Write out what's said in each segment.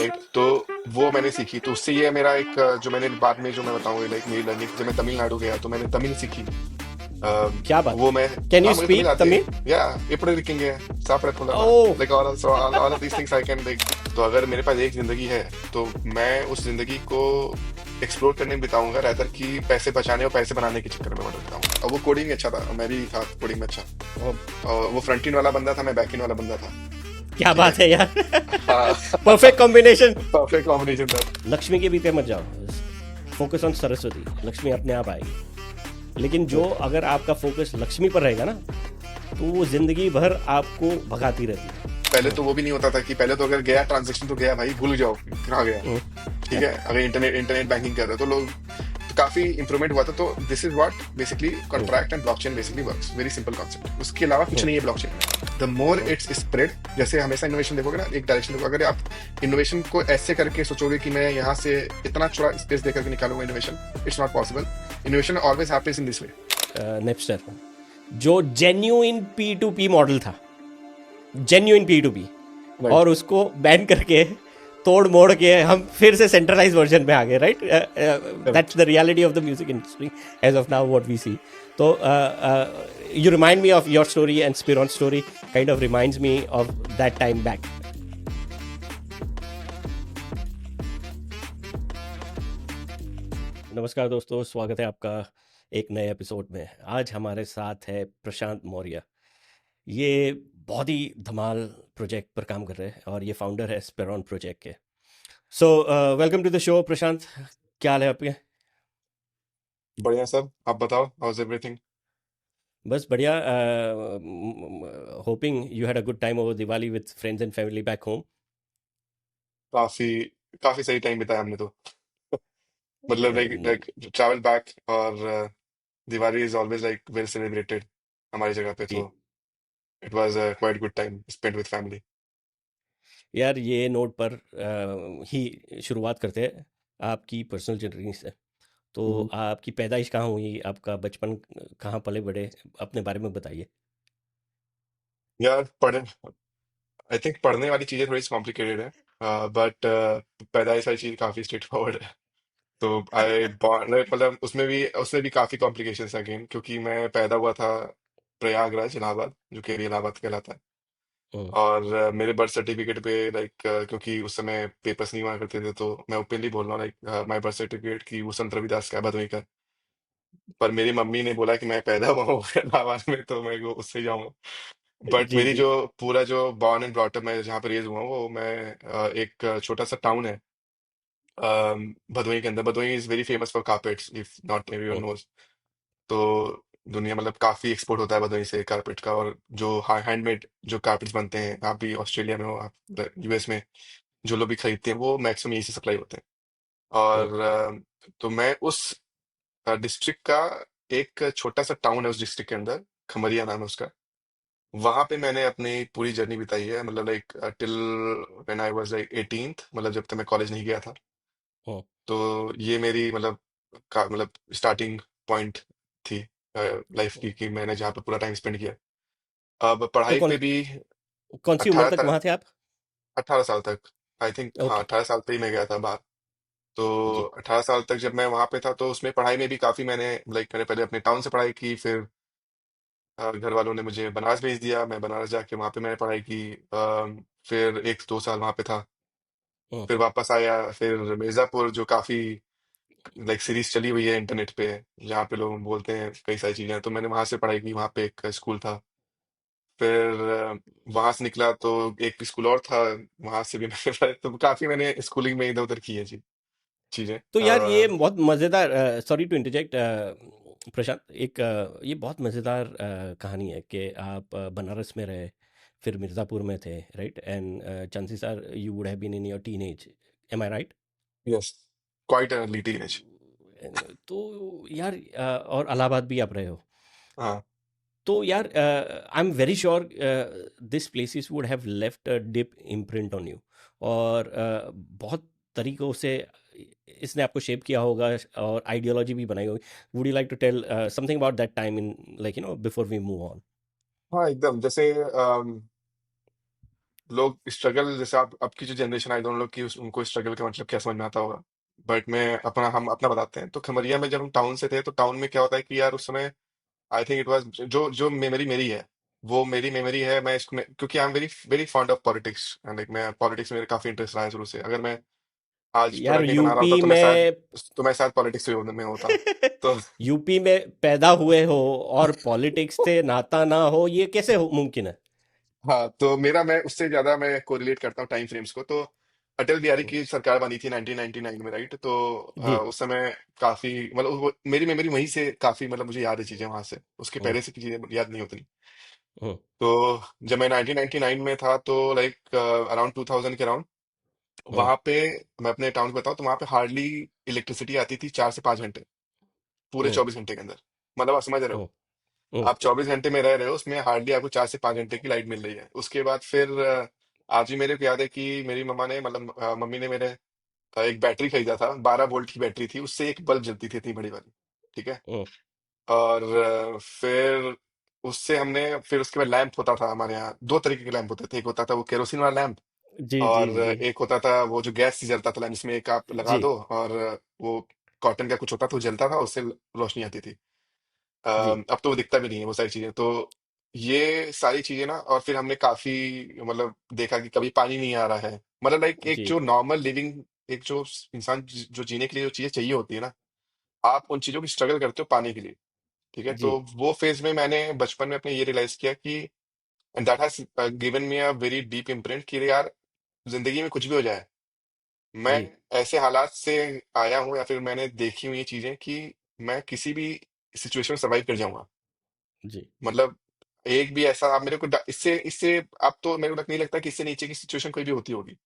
Right. तो वो मैंने सीखी, तो उससे ये मेरा एक जो मैंने बाद में जो मैं बताऊंगा, लाइक मेरी लर्निंग जब मैं तमिलनाडु गया तो मैंने तमिल सीखी। क्या बात वो है। मैं, कैन यू हाँ मुझे तमिल स्पीक आती है। तमिल? या एपड़े दिखेंगे सापरे पुलाला, oh. Like all of these things I can like. तो अगर मेरे पास एक जिंदगी है तो मैं उस जिंदगी को एक्सप्लोर करने में बिताऊंगा, rather कि पैसे बचाने और पैसे बनाने के चक्कर में मैं बिताऊंगा। और वो कोडिंग में अच्छा था, मैं भी था कोडिंग में अच्छा। और वो फ्रंट एंड वाला बंदा था, मैं बैक एंड वाला बंदा था। क्या ठीक है। बात है यार। हाँ। Perfect combination. परफेक्ट कॉम्बिनेशन था। लक्ष्मी के पीछे मत जाओ, फोकस ऑन सरस्वती, लक्ष्मी अपने आप आएगी। लेकिन जो अगर आपका फोकस लक्ष्मी पर रहेगा ना, तो वो जिंदगी भर आपको भगाती रहती पहले तो वो भी नहीं होता था कि पहले तो अगर गया ट्रांजेक्शन तो गया भाई, भूल जाओ कहाँ गया। है। ठीक है, अगर इंटरनेट इंटरनेट बैंकिंग कर रहे तो लोग, तो काफी इंप्रूवमेंट हुआ था। तो this is what basically contract and blockchain basically works, very simple concept, उसके अलावा कुछ नहीं है ब्लॉकचेन में। द मोर इट्स स्प्रेड, जैसे हमेशा इनोवेशन देखोगे ना एक डायरेक्शन देखोगे, अगर आप इनोवेशन को ऐसे करके सोचोगे कि मैं यहाँ से इतना चौड़ा स्पेस देकर के निकालूंगा innovation, it's not possible. Innovation always happens in this way. Napster, जो genuine P to P model था, genuine P to P, right. और उसको बैन करके तोड़ मोड़ के हम फिर से सेंट्रलाइज वर्जन में आ गए, right? That's correct. The reality of the music industry as of now what we see. तो you remind me of your story, and स्पिरॉन story kind of reminds me of that time back. नमस्कार दोस्तों, स्वागत है आपका एक नए episode में। आज हमारे साथ है प्रशांत मौर्य। ये बहुत ही धमाल प्रोजेक्ट पर काम कर रहे हैं और ये फाउंडर है स्पेरॉन प्रोजेक्ट के। So welcome to the show Prashant. क्या हाल है आपके? बढ़िया सर, आप बताओ, हाउ इज एवरीथिंग? बस बढ़िया। Hoping you had a good time over Diwali with friends and family back home. काफी काफी सही टाइम बिताया हमने तो। मतलब लाइक लाइक ट्रैवल बैक, और Diwali is always like well celebrated हमारी जगह पे, जी तो it was quite good time spent with family. यार, ये नोट पर ही शुरुआत करते हैं आपकी पर्सनल जर्नी से। तो आपकी पैदाइश कहाँ हुई, आपका बचपन कहाँ पले बड़े, अपने बारे में बताइए। यार पढ़े, आई थिंक पढ़ने वाली चीजें थोड़ी कॉम्प्लिकेटेड है, बट पैदाइश वाली चीज काफी स्ट्रेट फॉरवर्ड है। तो आई मतलब उसमें भी काफी कॉम्प्लिकेशंस अगेन, क्योंकि मैं पैदा हुआ था प्रयागराज इलाहाबाद, जो कि अभी इलाहाबाद कहलाता है। हम्म, और मेरे बर्थ सर्टिफिकेट पे लाइक, क्योंकि उस समय पेपर्स नहीं हुआ करते थे, तो मैं ओपनली बोल रहा हूँ लाइक माय बर्थ सर्टिफिकेट की वसंत रविदास का है, भदोही का। पर मेरी मम्मी ने बोला कि मैं पैदा हुआ हूँ इलाहाबाद में, तो मैं वो उससे जाऊंगा। बट जी मेरी जी। जो पूरा जो बॉर्न एंड ब्रॉट अप, मैं जहाँ पर रेज हुआ हूँ, वो मैं एक छोटा सा टाउन है भदोही के अंदर। Bhadohi is very famous for carpets, if not everyone hmm, knows. तो दुनिया मतलब काफी एक्सपोर्ट होता है भदोही से कारपेट का, और जो हैंडमेड जो कारपेट्स बनते हैं, आप भी ऑस्ट्रेलिया में हो, आप यूएस में, जो लोग भी खरीदते हैं वो मैक्सिमम यहीं से सप्लाई होते हैं। हम्म, और तो मैं उस डिस्ट्रिक्ट का, एक छोटा सा टाउन है उस डिस्ट्रिक्ट के अंदर, खमरिया नाम है उसका। वहां पे मैंने अपनी पूरी जर्नी बिताई है, मतलब like till when I was like 18th, मतलब जब तक मैं कॉलेज नहीं गया था। हम्म। तो ये मेरी मतलब मतलब स्टार्टिंग पॉइंट थी लाइफ की, कि मैंने जहाँ पे पूरा टाइम स्पेंड किया। अब तो पढ़ाई कौन पे भी कौन सी उम्र 18 तक साल, वहाँ थे आप? 18 साल तक, आई थिंक, हाँ ओके। 18 साल पे ही मैं गया था बाहर। तो जी। 18 साल तक जब मैं वहां पे था, तो उसमें पढ़ाई में भी काफी मैंने लाइक, मैंने पहले अपने टाउन से पढ़ाई की, फिर घर वालों ने मुझे बनारस भेज दिया, मैं बनारस जाके वहां पे मैंने पढ़ाई की। फिर 1-2 साल वहां पे था, हम्म। फिर वापस आया, फिर मिर्जापुर, जो काफी लाइक सीरीज चली हुई है इंटरनेट पे, जहाँ पे लोग बोलते हैं कई सारी चीजें, तो मैंने वहां से पढ़ाई की, वहां पे एक स्कूल था। फिर वहां से निकला तो एक स्कूल और था, वहां से भी मैंने पढ़ाई, तो काफी मैंने स्कूलिंग में इधर उधर की है जी चीजें। तो यार, ये बहुत मज़ेदार, सॉरी टू इंटरजेक्ट प्रशांत, एक ये बहुत मज़ेदार कहानी है कि आप बनारस में रहे, फिर मिर्ज़ापुर में थे, right? And chances are you would have been in your teenage, am I right? Yes, quite early teenage. तो यार, और इलाहाबाद भी आप रहे हो। हाँ। तो यार, I am very sure this places would have left a deep imprint on you, और बहुत तरीकों से इसने आपको शेप किया होगा और आइडियोलॉजी भी बनाई होगी। Would you like to tell something about that time in, like before we move on? हाँ एकदम, जैसे लोग स्ट्रगल, जैसे आप अब की जो जनरेशन आई, दोनों लोग की उनको स्ट्रगल का मतलब क्या समझ में आता होगा। बट मैं अपना हम अपना बताते हैं। तो खमरिया में जब हम टाउन से थे, तो टाउन में क्या होता है कि यार उस समय आई थिंक इट वाज, जो जो मेमोरी मेरी है, वो मेरी मेमोरी है। मैं इसको क्योंकि I am very very fond of politics, like मैं पॉलिटिक्स में मेरा काफी इंटरेस्ट रहा है शुरू से। अगर मैं आज थोड़ा यार कहीं बना रहा होता यूपी तो मैं शायद, में पॉलिटिक्स में होता। तो यूपी में पैदा हुए हो और पॉलिटिक्स से नाता ना हो, ये कैसे मुमकिन है? हाँ, तो मेरा, मैं उससे ज्यादा मैं कोरिलेट करता हूँ टाइम फ्रेम्स को। तो अटल बिहारी की सरकार बनी थी 1999 में, राइट? तो जी। उस समय काफी मतलब मेरी मेमोरी वहीं से काफी, मतलब मुझे याद है चीजें वहां से, उसके हम्म। पहले से की चीजें याद नहीं होती। हम्म। तो जब मैं 1999 में था, तो लाइक अराउंड 2000 के अराउंड, हम्म। वहां पे, मैं अपने टाउन को बताऊं तो वहां पे हार्डली इलेक्ट्रिसिटी आती थी 4 से 5 घंटे, पूरे हम्म। 24 घंटे के अंदर। मतलब आप समझ रहे हो, हम्म। हम्म। आप 24 घंटे में रह रहे हो, उसमें हार्डली आपको 4 से 5 घंटे की लाइट मिल रही है। उसके बाद फिर आज भी मेरे को याद है कि मेरी मम्मा ने, मतलब मम्मी ने मेरे एक बैटरी खरीदा था, 12 वोल्ट की बैटरी थी, उससे एक बल्ब जलती थी इतनी बड़ी वाली। ठीक है। हम्म। और फिर उससे हमने, फिर उसके बाद लैंप होता था हमारे यहाँ, दो तरीके के लैंप होते थे। एक होता था वो केरोसिन वाला लैंप, जी जी और जी। एक होता था वो जो गैस से जलता था लैंप, जिसमें एक आप लगा जी दो और वो कॉटन का कुछ होता था, वो जलता था, उससे रोशनी आती थी। जी अब तो वो दिखता भी नहीं है वो सारी चीजें। तो ये सारी चीजें ना, और फिर हमने काफी मतलब देखा कि कभी पानी नहीं आ रहा है। मतलब लाइक एक जी जो नॉर्मल लिविंग, एक जो इंसान जो जीने के लिए जो चीजें चाहिए होती है ना, आप उन चीजों की स्ट्रगल करते हो पाने के लिए। ठीक है। जी तो वो फेज में मैंने बचपन में अपने ये रियलाइज किया कि that has given me a very deep imprint कि यार, जिंदगी में कुछ भी हो जाए, मैं जी ऐसे हालात से आया हूं, या फिर मैंने देखी हुई ये चीजें कि मैं किसी भी सिचुएशन में सर्वाइव कर जाऊंगा। जी मतलब एक भी ऐसा आप मेरे को इससे इससे आप तो मेरे को नहीं लगता कि इससे नीचे की सिचुएशन कोई भी होती होगी। जी।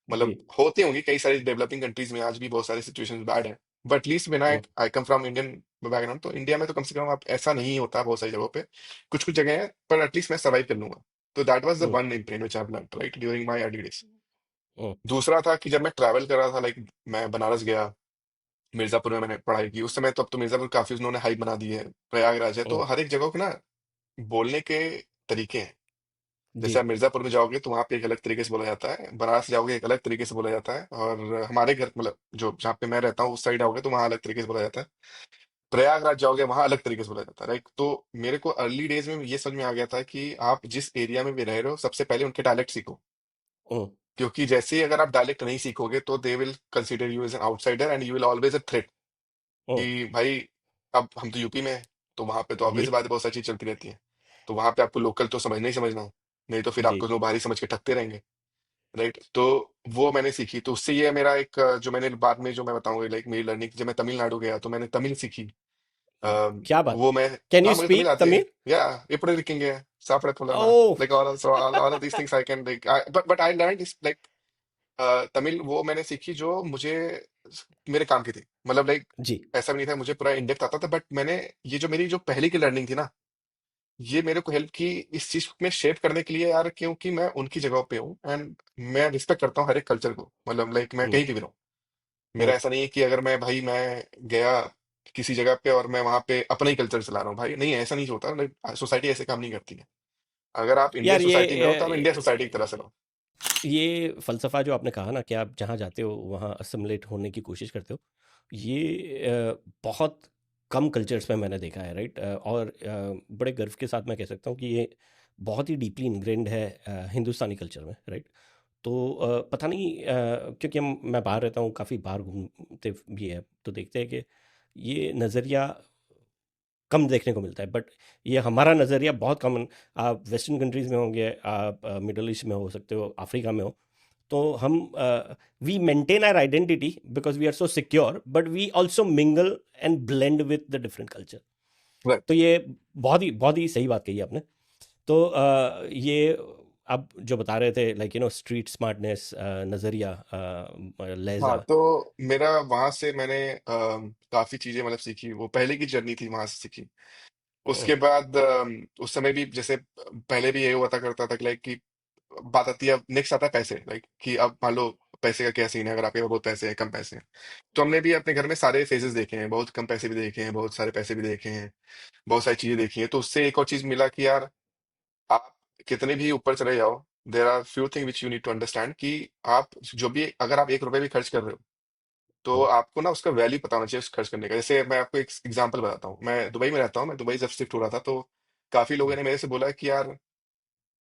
मतलब होती होंगी कई सारी डेवलपिंग कंट्रीज में, आज भी बहुत सारी सिचुएशंस बैड है। But at least when I hmm. I come from Indian background, तो इंडिया में तो कम से कम आप ऐसा नहीं होता बहुत सारी जगहों पे। कुछ कुछ जगह है, पर एटलीस्ट मैं सर्वाइव कर लूंगा। तो that was the hmm. One imprint which I have learned right during my early days. Hmm. दूसरा था कि जब मैं ट्रैवल कर रहा था, लाइक मैं बनारस गया, मिर्जापुर में मैंने पढ़ाई की उस समय। तो अब तो मिर्जापुर काफी उन्होंने हाइप बना दी है, प्रयागराज है, तो हम्म। हर एक जगह के ना बोलने के तरीके हैं। जी। जैसे आप मिर्जापुर में जाओगे तो वहां पे एक अलग तरीके से बोला जाता है, बनारस जाओगे एक अलग तरीके से बोला जाता है, और हमारे घर, मतलब जो जहाँ पे मैं रहता हूँ उस साइड आओगे तो वहाँ अलग तरीके से बोला जाता है। प्रयागराज जाओगे वहाँ अलग तरीके से बोला जाता है, राइट? तो मेरे को अर्ली डेज में ये समझ में आ गया था कि आप जिस एरिया में भी रह रहे हो, सबसे पहले उनके डायलेक्ट सीखो। हम्म। क्योंकि जैसे ही अगर आप डायलेक्ट नहीं सीखोगे, तो they will consider you as an outsider and you will always a threat. Hmm. कि भाई, अब हम तो यूपी में हैं, तो वहां पे तो जी ऑब्वियस बात है, बहुत सारी चीज चलती रहती है। तो वहां पे आपको लोकल तो समझना ही समझना है, नहीं तो फिर जी। आपको लोग बाहरी समझ के ठगते रहेंगे, राइट? तो वो मैंने सीखी। तो उससे ये मेरा एक जो मैंने बाद में जो मैं बताऊंगा, लाइक मेरी लर्निंग, जब मैं तमिलनाडु गया तो मैंने तमिल सीखी। क्या बात वो है! मैं, कैन यू हाँ मुझे तमिल स्पीक आती है। तमिल? या इपड़े लिखेंगे, सापड़े पुलाना, oh. Like all of these things I can, like but I learn this like Tamil. वो मैंने सीखी जो मुझे मेरे काम की थी। मतलब लाइक जी। ऐसा भी नहीं था मुझे पूरा इंडेप्थ आता था, बट मैंने ये जो मेरी जो पहले की लर्निंग थी ना, ये मेरे को हेल्प की इस चीज में शेप करने के लिए यार, क्योंकि मैं उनकी जगह पे हूँ एंड मैं रिस्पेक्ट करता हूँ हर एक कल्चर को। मतलब लाइक मैं हम्म। कहीं पे भी रहूँ, हम्म। मेरा ऐसा नहीं है कि अगर मैं, भाई मैं गया किसी जगह पे और मैं वहां पे अपना ही कल्चर चला रहा हूँ, भाई नहीं, ऐसा नहीं होता। लाइक सोसाइटी ऐसे काम नहीं करती है। अगर आप इंडियन यार सोसाइटी में हो तो आप इंडिया सोसाइटी की तरह से रहो। ये फ़लसफ़ा जो आपने कहा ना कि आप जहाँ जाते हो वहाँ असिमिलेट होने की कोशिश करते हो, ये बहुत कम कल्चर्स में मैंने देखा है, राइट? और बड़े गर्व के साथ मैं कह सकता हूँ कि ये बहुत ही डीपली इनग्रेन्ड है हिंदुस्तानी कल्चर में, राइट? तो पता नहीं, क्योंकि मैं बाहर रहता हूँ, काफ़ी बाहर घूमते भी हैं, तो देखते हैं कि ये नज़रिया कम देखने को मिलता है। बट ये हमारा नज़रिया बहुत कॉमन, आप वेस्टर्न कंट्रीज़ में होंगे, आप मिडल ईस्ट में हो सकते हो, अफ्रीका में हो, तो हम we maintain our identity because we are so secure, but we also mingle and blend with the different culture. Right. तो ये बहुत ही सही बात कही आपने। तो ये आप जो बता रहे थे, लाइक स्ट्रीट स्मार्टनेस, नज़रिया, हाँ, लहजा। तो मेरा वहां से मैंने काफी चीजें मतलब सीखी, वो पहले की जर्नी थी, वहां से सीखी। हम्म। उसके बाद उस समय भी जैसे पहले भी यही हुआ करता था कि लाइक कि बात आती है, अब नेक्स्ट आता है पैसे, लाइक कि अब मान लो पैसे का क्या सीन है, अगर आपके पास बहुत पैसे हैं, कम पैसे हैं। तो हमने भी अपने घर में सारे फेजेस देखे हैं, बहुत कम पैसे भी देखे हैं, बहुत सारे पैसे भी देखे हैं, बहुत सारी चीजें देखी हैं। तो उससे एक और चीज मिला कि यार, आप कितने भी ऊपर चले जाओ, there are few thing which you need to understand कि आप जो भी, अगर आप 1 रुपए भी खर्च कर रहे हो, तो हम्म, आपको ना उसका वैल्यू पता होना चाहिए उस खर्च करने का। जैसे मैं आपको एक एग्जांपल बताता हूँ, मैं दुबई में रहता हूँ, मैं दुबई जब शिफ्ट हो रहा था तो काफी लोगों ने मेरे से बोला कि यार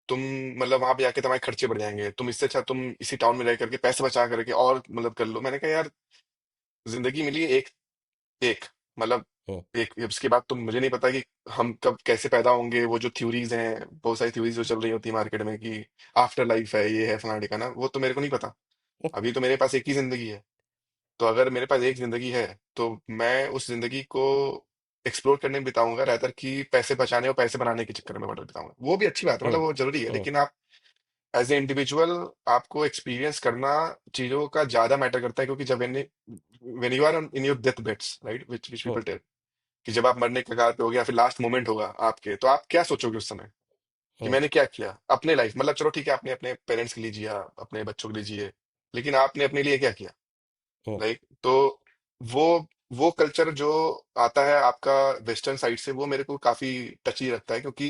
तुम, मतलब वहां पे जाके तुम्हारे खर्चे बढ़ जाएंगे, तुम इससे अच्छा तुम इसी टाउन में रह करके पैसे बचा करके और मतलब कर लो। मैंने कहा यार, जिंदगी मिली है एक, एक मतलब हम्म, एक, इसके बाद तुम, मुझे नहीं पता कि हम कब कैसे पैदा होंगे। वो जो थ्योरीज हैं, बहुत सारी थ्योरीज जो चल रही होती है मार्केट में कि आफ्टर लाइफ है, ये है फलाने का ना, वो तो मेरे को नहीं पता। अभी तो मेरे पास एक ही जिंदगी है। तो अगर मेरे पास एक जिंदगी है, तो मैं उस जिंदगी को एक्सप्लोर करने में बिताऊंगा, rather कि पैसे बचाने और पैसे बनाने के चक्कर में बिताऊंगा। वो भी अच्छी बात है, हम्म, मतलब वो जरूरी है, हम्म, लेकिन आप एज ए इंडिविजुअल, आपको एक्सपीरियंस करना चीजों का ज्यादा मैटर करता है। क्योंकि जब when you are in your death beds, right, which hmm, people tell, कि जब आप मरने के कगार पे हो गया, फिर लास्ट मोमेंट होगा आपके, तो आप क्या सोचोगे उस समय कि हम्म, मैंने क्या किया अपने लाइफ, मतलब चलो ठीक है, आपने अपने पेरेंट्स के लिए जिया, अपने बच्चों के लिए जिए, लेकिन आपने अपने लिए क्या किया? हम्म, लाइक तो वो वो कल्चर जो आता है आपका वेस्टर्न साइड से, वो मेरे को काफी टची लगता है। क्योंकि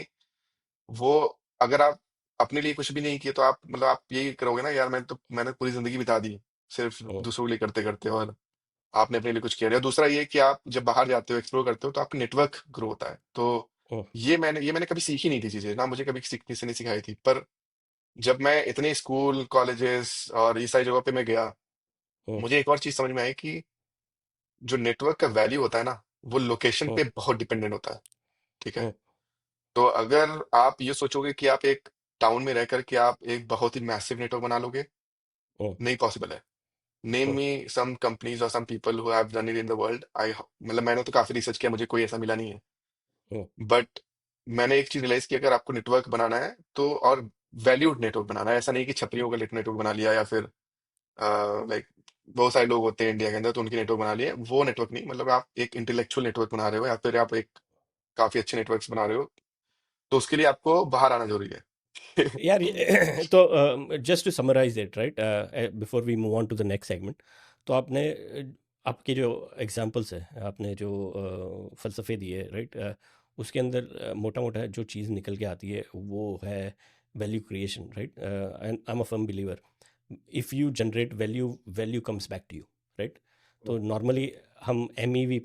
वो, अगर आप अपने लिए कुछ भी नहीं किए, तो आप मतलब आप यही करोगे ना यार, मैंने पूरी जिंदगी बिता दी सिर्फ हम्म, दूसरों के लिए करते करते, और आपने अपने लिए कुछ किया नहीं। और दूसरा ये कि आप जब बाहर जाते हो, एक्सप्लोर करते हो, तो आपका नेटवर्क ग्रो होता है। तो हम्म, ये मैंने कभी सीखी नहीं थी चीजें ना, मुझे कभी किसी ने सिखाई थी। पर जब मैं इतने स्कूल कॉलेजेस और ये सारी जगहों पे मैं गया, हम्म, मुझे एक और चीज समझ में आई कि जो नेटवर्क का वैल्यू होता है ना, वो लोकेशन हम्म, पे बहुत डिपेंडेंट होता है। ठीक है। हम्म, तो अगर आप ये सोचोगे कि आप एक टाउन में रह करके आप एक बहुत ही मैसिव नेटवर्क बना लोगे, हम्म, नहीं पॉसिबल है। नेम हम्म, मी सम कंपनीज और some people who have done it in the world. I, मतलब मैंने तो काफी रिसर्च किया, मुझे कोई ऐसा मिला नहीं है। हम्म, बट मैंने एक चीज रियलाइज की, अगर आपको नेटवर्क बनाना है तो, और वैल्यूड नेटवर्क बनाना है, ऐसा नहीं कि छपरियों का नेटवर्क बना लिया, या फिर लाइक बहुत सारे लोग होते हैं इंडिया के अंदर तो उनकी नेटवर्क बना लिए, वो नेटवर्क नहीं। मतलब आप एक इंटेलेक्चुअल नेटवर्क बना रहे हो, या फिर आप एक काफी अच्छे नेटवर्क्स बना रहे हो, तो उसके लिए आपको बाहर आना जरूरी है। यार ये तो just to summarise it right before we move on to the next segment. तो आपने आपके जो एग्जांपल्स है, आपने जो फ़लसफ़े दिए राइट, उसके अंदर मोटा मोटा जो चीज़ निकल के आती है वो है value creation right. And I am a firm believer, if you generate value, value comes back to you right. तो नॉर्मली हम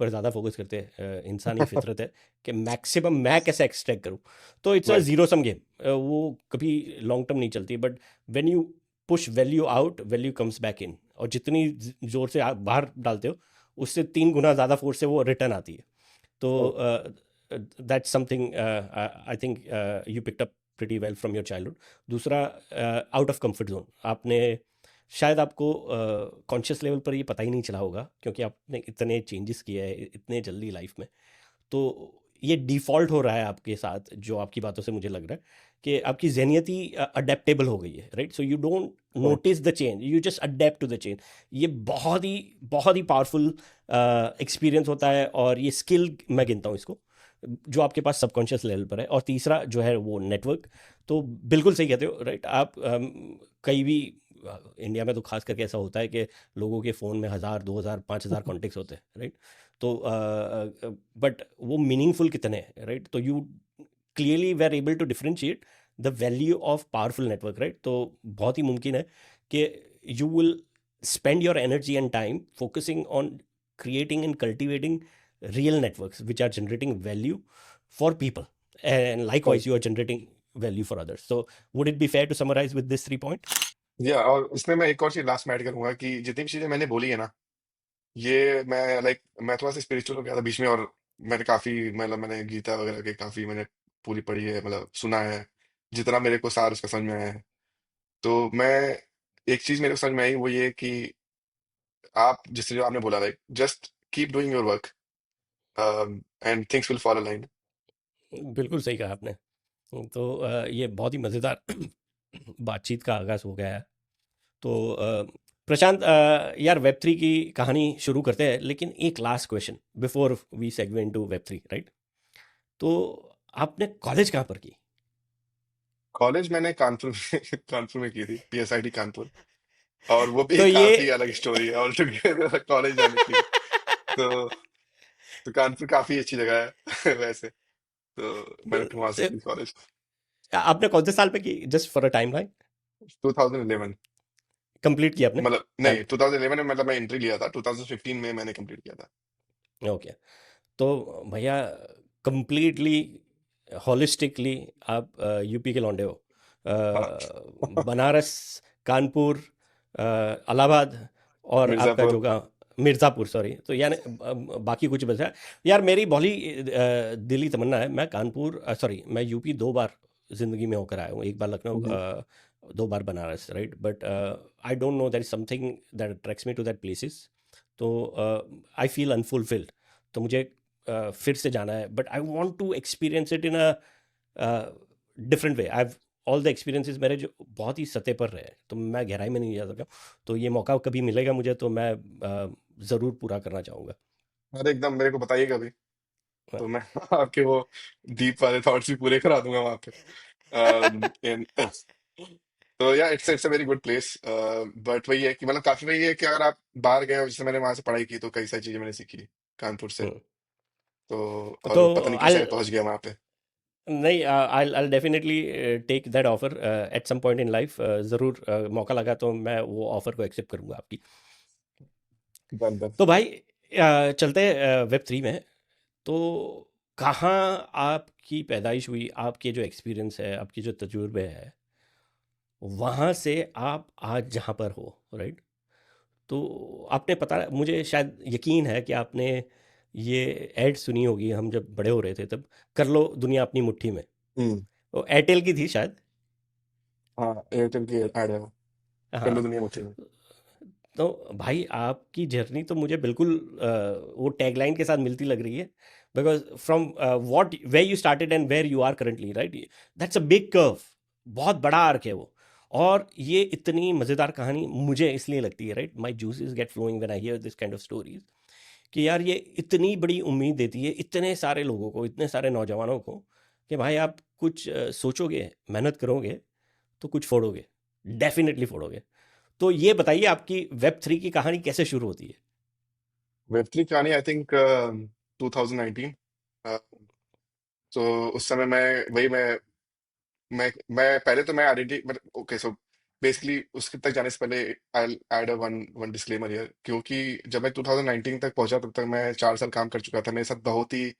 पर ज़्यादा फोकस करते हैं, इंसानी फितरत है कि मैक्सिमम मैं कैसे एक्सट्रैक्ट करूँ। तो it's a right. Zero sum game, वो कभी लॉन्ग टर्म नहीं चलती। But when you push value out, value comes back in, और जितनी ज़ोर से आप बाहर डालते हो, उससे 3 गुना ज़्यादा फोर्स से वो रिटर्न आती है। तो that's something I think you picked up pretty well from your childhood. दूसरा, आउट ऑफ कंफर्ट जोन, आपने शायद आपको कॉन्शियस लेवल पर ये पता ही नहीं चला होगा क्योंकि आपने इतने चेंजेस किए हैं इतने जल्दी लाइफ में। तो ये डिफ़ॉल्ट हो रहा है आपके साथ, जो आपकी बातों से मुझे लग रहा है कि आपकी ज़हनियत ही अडेप्टेबल हो गई है right. So you don't right. Notice the change, you just adapt to the change. ये बहुत ही पावरफुल एक्सपीरियंस होता है, और ये स्किल मैं गिनता हूँ इसको, जो आपके पास सबकॉन्शियस लेवल पर है। और तीसरा जो है वो नेटवर्क। तो बिल्कुल सही कहते हो राइट आप। कई भी इंडिया में तो खास करके ऐसा होता है कि लोगों के फ़ोन में 1,000, 2,000, 5,000 कॉन्टेक्ट्स होते हैं राइट। तो बट वो मीनिंगफुल कितने हैं राइट। तो you clearly were able to differentiate the value of powerful network right. तो बहुत ही मुमकिन है कि you will spend your energy and time focusing on creating and cultivating real networks which are generating value for people, and right. likewise you are generating value for others. So would it be fair to summarize with this 3 points? या और इसमें मैं एक और चीज last में add करूंगा कि जितनी भी चीजें मैंने बोली है ना, ये मैं लाइक, मैं थोड़ा सा स्पिरिचुअल हो गया था बीच में, और मैंने काफी, मतलब मैंने गीता वगैरह के काफी मैंने पूरी पढ़ी है, मतलब सुना है, जितना मेरे को सार उसका समझ में आया है। तो मैं, एक चीज मेरे को समझ में आई, वो ये कि आप जिससे जो आपने बोला, like just keep doing your work and things will follow line. बिल्कुल सही कहा आपने। तो ये बहुत ही मज़ेदार बातचीत का आगाज़ हो गया है। तो प्रशांत, यार वेब 3 की कहानी शुरू करते हैं, लेकिन एक last question before we segue into web 3 right. तो आपने कॉलेज कहाँ पर की? कॉलेज मैंने कानपुर में कानपुर में की थी, पीएसआईटी कानपुर। और वो भी तो ये काफी अलग स्टोरी है ऑल टुगेदर कॉलेज जाने की। तो कानपुर काफी अच्छी जगह है वैसे। तो मैंने फिर वहां से से- की कॉलेज। आपने कौन से साल पे की, just for a time line? 2011। Complete किया आपने? मतलब नहीं, कान 2011 में मतलब मैं एंट्री लिया था, 2015 में मैंने कंप्लीट किया था। ओके। तो भैया कंप्लीटली हॉलिस्टिकली आप यूपी के लौंडे हो। हाँ। बनारस, कानपुर, इलाहाबाद और आपका मिर्जापुर। जो गाँव मिर्ज़ापुर, सॉरी। तो यानी बाकी कुछ बचा। यार मेरी भली दिली तमन्ना है, मैं कानपुर सॉरी मैं यूपी 2 बार ज़िंदगी में होकर आया हूँ। एक बार लखनऊ, हम्म। 2 बार Banaras, right? But I don't know, there is something that attracts me to that places. तो आई फील अनफुलफिल्ड। तो मुझे फिर से जाना है, but I want to experience it in a different way. I have all the experiences मेरे जो बहुत ही सतह पर रहे, तो मैं गहराई में नहीं जा सका। तो ये मौका कभी मिलेगा मुझे तो मैं ज़रूर पूरा करना चाहूँगा। अरे एकदम, मेरे को बताइएगा भी, हाँ। तो मैं आपके वो डीप वाले थॉट्स भी पूरे करा दूंगा वहां पे। तो या it's a very good place. But वही है कि मतलब काफी वही है कि अगर आप बाहर गए हो, जैसे मैंने वहां से पढ़ाई की तो कई सारी चीजें मैंने सीखी कानपुर से। हम्म। तो तो और पता नहीं आई कैसे पहुंच गया वहां पे। नहीं, I definitely take that offer at some point in life. ज़रूर मौका लगा तो मैं वो ऑफर को एक्सेप्ट करूँगा आपकी। Done done. तो भाई चलते हैं वेब थ्री में। तो कहाँ आपकी पैदाइश हुई, आपके जो एक्सपीरियंस है, आपकी जो तजुर्बे है, वहाँ से आप आज जहाँ पर हो, राइट? तो आपने पता, मुझे शायद यकीन है कि आपने ये ऐड सुनी होगी, हम जब बड़े हो रहे थे तब, कर लो दुनिया अपनी मुट्ठी में। हम्म। वो एयरटेल की थी शायद। हाँ, एयरटेल की ऐड है वो, कर लो हाँ। दुनिया मुट्ठी में। तो भाई आपकी जर्नी तो मुझे बिल्कुल वो टैगलाइन के साथ मिलती लग रही है। Because from what where you started and where you are currently, right? That's a big curve. बहुत बड़ा आर्क है वो। और ये इतनी मज़ेदार कहानी मुझे इसलिए लगती है, right? My juices get flowing when I hear this kind of stories. कि यार ये इतनी बड़ी उम्मीद देती है इतने सारे लोगों को, इतने सारे नौजवानों को, कि भाई आप कुछ सोचोगे, मेहनत करोगे, तो कुछ फोड़ोगे, डेफिनेटली फोड़ोगे। तो ये बताइए आपकी वेब थ्री की कहानी कैसे शुरू होती है? वेब थ्री कहानी आई थिंक 2019। तो उस समय मैं पहले तो मैं आइडेंटिटी मतलब ओके, सो बेसिकली उसके तक जाने से पहले I add a one one disclaimer here, क्योंकि जब मैं 2019 तक पहुंचा तब तक मैं 4 साल काम कर चुका था। मेरे साथ बहुत ही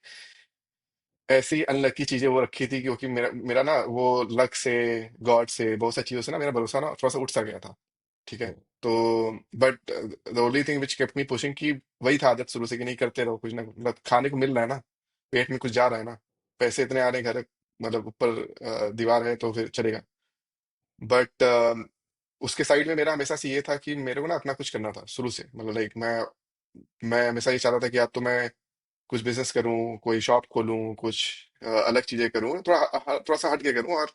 ऐसी अनलकी चीजें वो रखी थी, क्योंकि मेरा मेरा ना वो लक से, गॉड से, बहुत सारी चीजों से ना मेरा भरोसा ना थोड़ा सा उठ सा गया था। ठीक है। हम्म, तो but the only thing which kept me pushing, कि वही था आदत शुरू से कि नहीं, करते रहो कुछ ना, मतलब खाने को मिल रहा है ना, पेट में कुछ जा रहा है ना, पैसे इतने आ रहे हैं घर, मतलब ऊपर दीवार है तो फिर चलेगा। बट उसके साइड में मेरा हमेशा से ये था कि मेरे को ना अपना कुछ करना था शुरू से, मतलब लाइक मैं हमेशा ये चाहता था कि या तो मैं कुछ बिजनेस करूं, कोई शॉप खोलूं, कुछ अलग चीजें करूं, थोड़ा सा हट के करूं,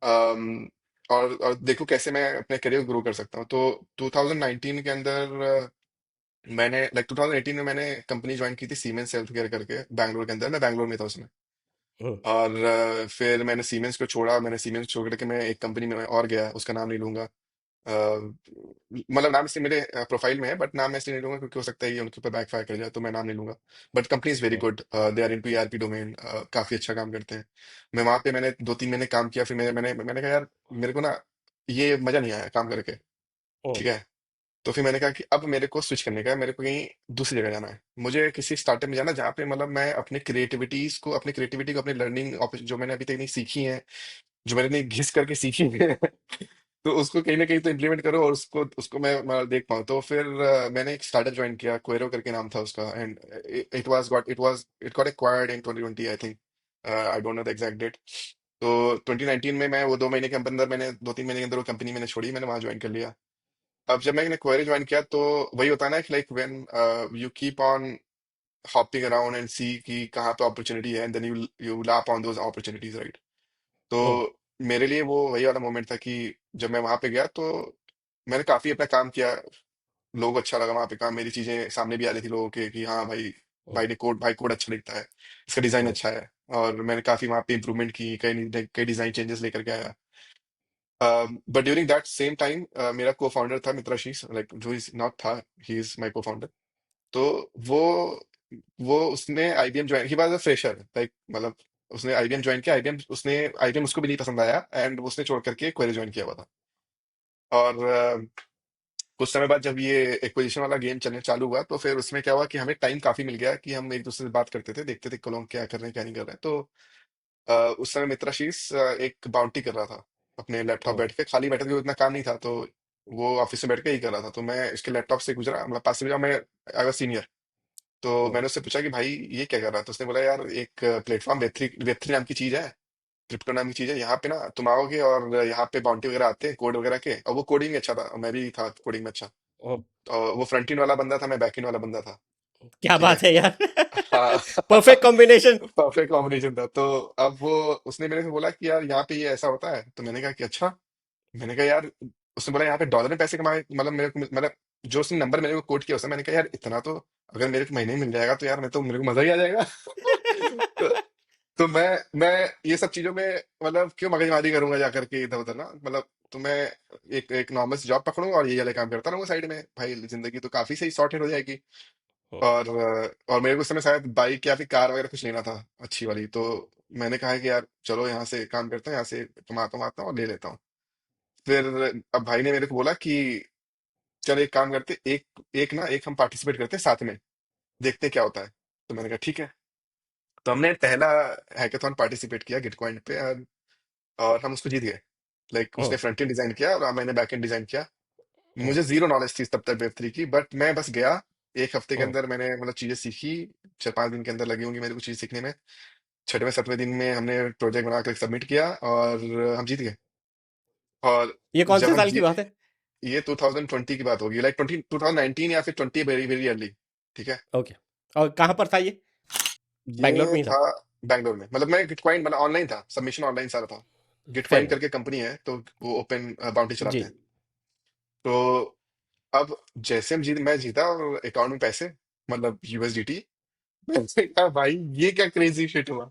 अम, और देखो कैसे मैं अपने करियर को ग्रो कर सकता हूं। तो 2019 के अंदर मैंने लाइक 2018 में मैंने कंपनी ज्वाइन की थी, सीमेंस हेल्थ केयर करके, बैंगलोर के अंदर। मैं बैंगलोर में था उसमें। हम्म, और फिर मैंने सीमेंस को छोड़ा, मैंने सीमेंस छोड़ करके मैं एक कंपनी में और गया, उसका नाम नहीं लूंगा। मतलब नाम इसलिए मेरे प्रोफाइल में है, बट नाम मैं इसलिए नहीं लूंगा क्योंकि हो सकता है ये उनके ऊपर बैकफायर कर जाए, तो मैं नाम नहीं लूंगा। But company is very hmm, good, they are into ERP domain, काफी अच्छा काम करते हैं। मैं वहां पे मैंने 2-3 महीने काम किया, फिर मैंने कहा यार मेरे को ना ये मजा नहीं आया काम करके। हम्म, ठीक है। तो फिर मैंने कहा कि अब मेरे को स्विच करने का है, मेरे को कहीं दूसरी जगह जाना है, मुझे किसी स्टार्टअप में जाना है, जहाँ पे मतलब मैं अपनी क्रिएटिविटी को, अपनी लर्निंग जो मैंने अभी तक नहीं सीखी है, जो मैंने नहीं घिस करके सीखी है, तो उसको कहीं ना कहीं तो इम्प्लीमेंट करो, और उसको उसको मैं देख पाऊँ। तो फिर मैंने एक स्टार्टअप ज्वाइन किया, क्वेरो करके नाम था उसका, and it got acquired in 2020 I think. I don't know the exact date. तो 2019 में मैं वो 2 महीने के अंदर, मैंने 2-3 महीने के अंदर वो कंपनी मैंने छोड़ी, मैंने वहां ज्वाइन कर लिया। अब जब मैंने क्वेरी ज्वाइन किया तो वही होता है ना कि like when you keep on hopping around and see कि कहाँ पे अपॉर्चुनिटी है, and then you lap on those opportunities, right? तो हम्म, मेरे लिए वो वही वाला मोमेंट था कि जब मैं वहां पे गया तो मैंने काफी अपना काम किया, लोगों को अच्छा लगा वहां पे काम, मेरी चीजें सामने भी आ रही थी लोगों के कि हाँ भाई, हम्म, भाई कोड अच्छा लिखता है, इसका डिजाइन हम्म, अच्छा है। और मैंने काफी वहां पे इंप्रूवमेंट की, कई डिजाइन चेंजेस लेकर के आया। But during that same time मेरा को फाउंडर था मित्राशीष, लाइक जो इज नॉट था, ही इज माई को फाउंडर। तो वो वो उसने IBM join, he was a fresher like, मतलब उसने आईबीएम ज्वाइन किया, आईबीएम उसको भी नहीं पसंद आया, एंड उसने छोड़ करके क्वेरी ज्वाइन किया हुआ था। और कुछ समय बाद जब ये एक्विजिशन वाला गेम चलने चालू हुआ, तो फिर उसमें क्या हुआ कि हमें टाइम काफी मिल गया कि हम एक दूसरे से बात करते थे, देखते थे कि लोग क्या कर रहे हैं क्या नहीं कर रहे हैं। तो उस समय मित्राशीष एक बाउंटी कर रहा था अपने लैपटॉप हम्म, बैठ के, खाली बैठे थे, उतना काम नहीं था, तो वो ऑफिस में बैठ के ही कर रहा था। तो मैं इसके लैपटॉप से गुजरा, मतलब पास से गुजरा, मैं आई वाज सीनियर। तो हम्म, मैंने उससे पूछा कि भाई ये क्या कर रहा है? तो उसने बोला यार एक प्लेटफॉर्म वेब थ्री नाम की चीज है, क्रिप्टो नाम की चीज है, यहाँ पे ना तुम आओगे और यहाँ पे बाउंटी वगैरह आते हैं कोड वगैरह के। और वो कोडिंग में अच्छा था, और मैं भी था कोडिंग में अच्छा। हम्म। तो वो फ्रंट एंड वाला बंदा था, मैं बैक एंड वाला बंदा था। क्या ठीक है। बात है यार! हाँ। Perfect combination. परफेक्ट कॉम्बिनेशन था। तो अब वो उसने मेरे से बोला कि यार यहाँ पे ये ऐसा होता है। तो मैंने कहा कि अच्छा। मैंने कहा यार, उसने बोला यहाँ पे डॉलर में पैसे कमाए, मतलब मेरे को, मतलब जो उसने नंबर मेरे को कोट किया उसने, मैंने कहा यार इतना तो अगर मेरे को महीने में मिल जाएगा तो यार मैं तो, मेरे को मजा ही आ जाएगा। तो, तो मैं ये सब चीजों में मतलब क्यों मगजमारी करूंगा जाकर के इधर उधर ना, मतलब तो मैं एक एक नॉर्मल जॉब पकड़ूंगा और ये वाले काम करता रहूंगा साइड में, भाई जिंदगी तो काफी सही सॉर्टेड हो जाएगी। और मेरे को उस समय शायद बाइक या फिर कार वगैरह कुछ लेना था अच्छी वाली। तो मैंने कहा कि यार चलो यहाँ से काम करते हैं, यहाँ से कमाता हूँ आता हूँ और ले लेता हूँ। फिर अब भाई ने मेरे को बोला कि चल एक काम करते, एक हम पार्टिसिपेट करते हैं साथ में, देखते हैं क्या होता है। तो मैंने कहा ठीक है। तो हमने पहला हैकाथॉन पार्टिसिपेट किया गिटकॉइन पे, और हम उसको जीत गए। लाइक उसने हम्म, फ्रंट एंड डिजाइन किया और मैंने बैक एंड डिजाइन किया। हम्म, मुझे जीरो नॉलेज थी तब तक वेब3 की, बट मैं बस गया। एक हफ्ते के हम्म। अंदर मैंने मतलब चीजें सीखी। 4-5 दिन के अंदर लगी होंगी मेरे को चीज सीखने में। 6वें 7वें दिन में हमने प्रोजेक्ट बना कर सबमिट किया और हम जीत गए। और ये कौन जब से हम साल की बात है? ये 2020 की बात होगी, लाइक 2019 या फिर 20, वेरी वेरी अर्ली। ठीक है। ओके। और कहाँ पर था ये? बैंगलोर ये में ही था? था बैंगलोर में, मतलब मैं गिटकॉइन, मतलब ऑनलाइन था, सबमिशन ऑनलाइन सारा था। Gitcoin fair. करके कंपनी है, तो वो ओपन बाउंटी जी। चलाते हैं। तो अब जैसे मैं जीता और अकाउंट में पैसे, मतलब यूएसडीटी। मैंने कहा भाई ये क्या क्रेजी शिट हुआ।